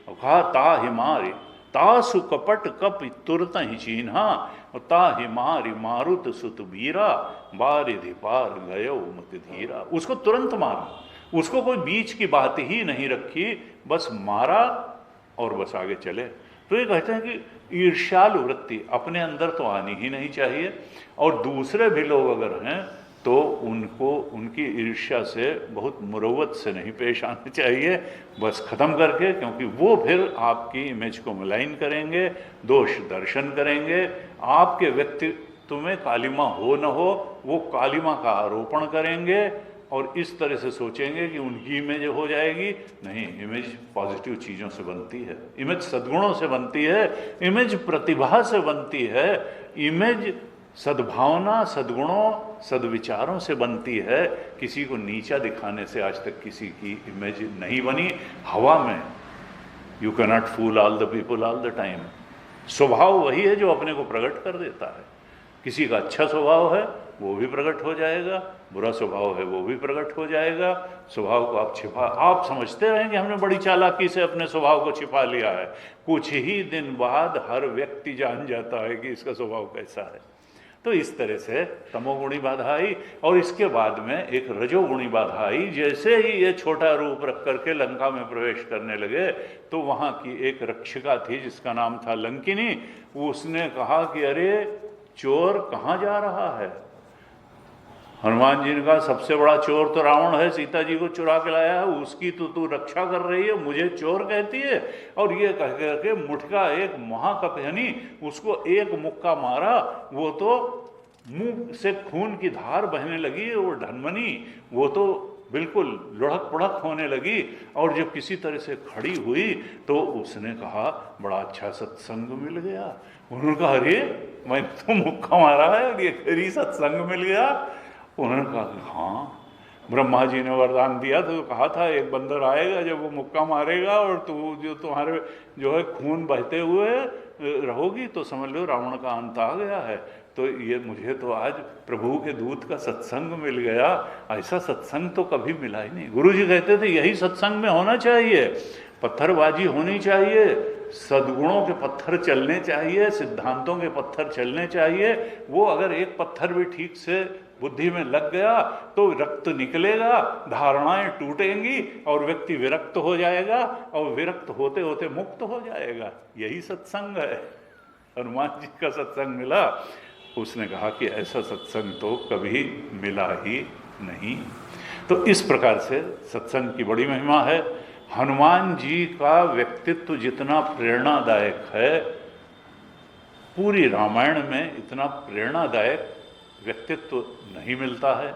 कहा ता हिमारी ता सुकपट कप तुरत ही चीन्हा, ता हिमारी मारुत सुत बीरा बारिधि पार गयो मत धीरा। उसको तुरंत मारा, उसको कोई बीच की बात ही नहीं रखी, बस मारा और बस आगे चले। तो ये कहते हैं कि ईर्ष्यालु वृत्ति अपने अंदर तो आनी ही नहीं चाहिए, और दूसरे भी लोग अगर हैं तो उनको उनकी ईर्ष्या से बहुत मुरव्वत से नहीं पेश आना चाहिए, बस ख़त्म करके, क्योंकि वो फिर आपकी इमेज को मलाइन करेंगे, दोष दर्शन करेंगे, आपके व्यक्तित्व में कालिमा हो न हो वो कालिमा का आरोपण करेंगे, और इस तरह से सोचेंगे कि उनकी इमेज हो जाएगी। नहीं, इमेज पॉजिटिव चीज़ों से बनती है, इमेज सद्गुणों से बनती है, इमेज प्रतिभा से बनती है, इमेज सद्भावना, सद्गुणों, सद्विचारों से बनती है। किसी को नीचा दिखाने से आज तक किसी की इमेज नहीं बनी। हवा में you can not fool all the people all the time. स्वभाव वही है जो अपने को प्रकट कर देता है। किसी का अच्छा स्वभाव है वो भी प्रकट हो जाएगा, बुरा स्वभाव है वो भी प्रकट हो जाएगा। स्वभाव को आप समझते रहें कि हमने बड़ी चालाकी से अपने स्वभाव को छिपा लिया है, कुछ ही दिन बाद हर व्यक्ति जान जाता है कि इसका स्वभाव कैसा है। तो इस तरह से तमोगुणी बाधा आई, और इसके बाद में एक रजोगुणी बाधा आई। जैसे ही ये छोटा रूप रख करके लंका में प्रवेश करने लगे तो वहाँ की एक रक्षिका थी जिसका नाम था लंकिनी। उसने कहा कि अरे चोर कहाँ जा रहा है? हनुमान जी ने कहा सबसे बड़ा चोर तो रावण है, सीता जी को चुरा के लाया है, उसकी तो तू रक्षा कर रही है, मुझे चोर कहती है। और ये कह करके मुठका एक महाकपहनी उसको एक मुक्का मारा, वो तो मुंह से खून की धार बहने लगी, और ढनमनी वो तो बिल्कुल लुढ़क पुढ़क होने लगी। और जब किसी तरह से खड़ी हुई तो उसने कहा बड़ा अच्छा सत्संग मिल गया। उन्होंने कहा अरे मैंने तो मुक्का मारा है और ये खरी सत्संग मिल गया। उन्होंने कहा हाँ, ब्रह्मा जी ने वरदान दिया तो कहा था एक बंदर आएगा जब वो मुक्का मारेगा और तू जो तुम्हारे जो है खून बहते हुए रहोगी तो समझ लो रावण का अंत आ गया है। तो ये मुझे तो आज प्रभु के दूत का सत्संग मिल गया, ऐसा सत्संग तो कभी मिला ही नहीं। गुरु जी कहते थे यही सत्संग में होना चाहिए, पत्थरबाजी होनी चाहिए, सद्गुणों के पत्थर चलने चाहिए, सिद्धांतों के पत्थर चलने चाहिए। वो अगर एक पत्थर भी ठीक से बुद्धि में लग गया तो रक्त निकलेगा, धारणाएं टूटेंगी और व्यक्ति विरक्त हो जाएगा, और विरक्त होते होते मुक्त हो जाएगा। यही सत्संग है। हनुमान जी का सत्संग मिला, उसने कहा कि ऐसा सत्संग तो कभी मिला ही नहीं। तो इस प्रकार से सत्संग की बड़ी महिमा है। हनुमान जी का व्यक्तित्व जितना प्रेरणादायक है, पूरी रामायण में इतना प्रेरणादायक व्यक्तित्व नहीं मिलता है।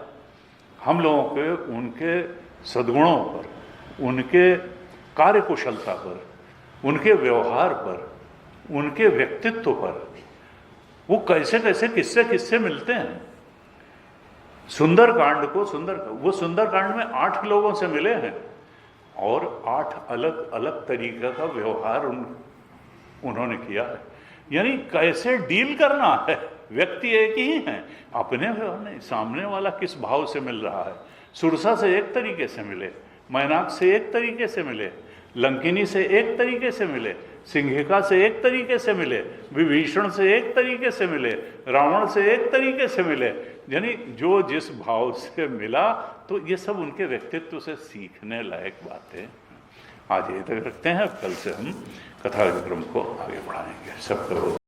हम लोगों के उनके सद्गुणों पर, उनके कार्यकुशलता पर, उनके व्यवहार पर, उनके व्यक्तित्व पर वो कैसे कैसे किस्से किस्से मिलते हैं। सुंदरकांड को वो सुंदरकांड में 8 लोगों से मिले हैं और 8 अलग अलग तरीके का व्यवहार उन्होंने किया है। यानी कैसे डील करना है, व्यक्ति एक ही हैं, अपने व्यवहार नहीं, सामने वाला किस भाव से मिल रहा है। सुरसा से एक तरीके से मिले, मैनाक से एक तरीके से मिले, लंकिनी से एक तरीके से मिले, सिंहिका से एक तरीके से मिले, विभीषण से एक तरीके से मिले, रावण से एक तरीके से मिले। यानी जो जिस भाव से मिला, तो ये सब उनके व्यक्तित्व से सीखने लायक बातें। आज ये तक रखते हैं, कल से हम कथा क्रम को आगे बढ़ाएंगे। सबको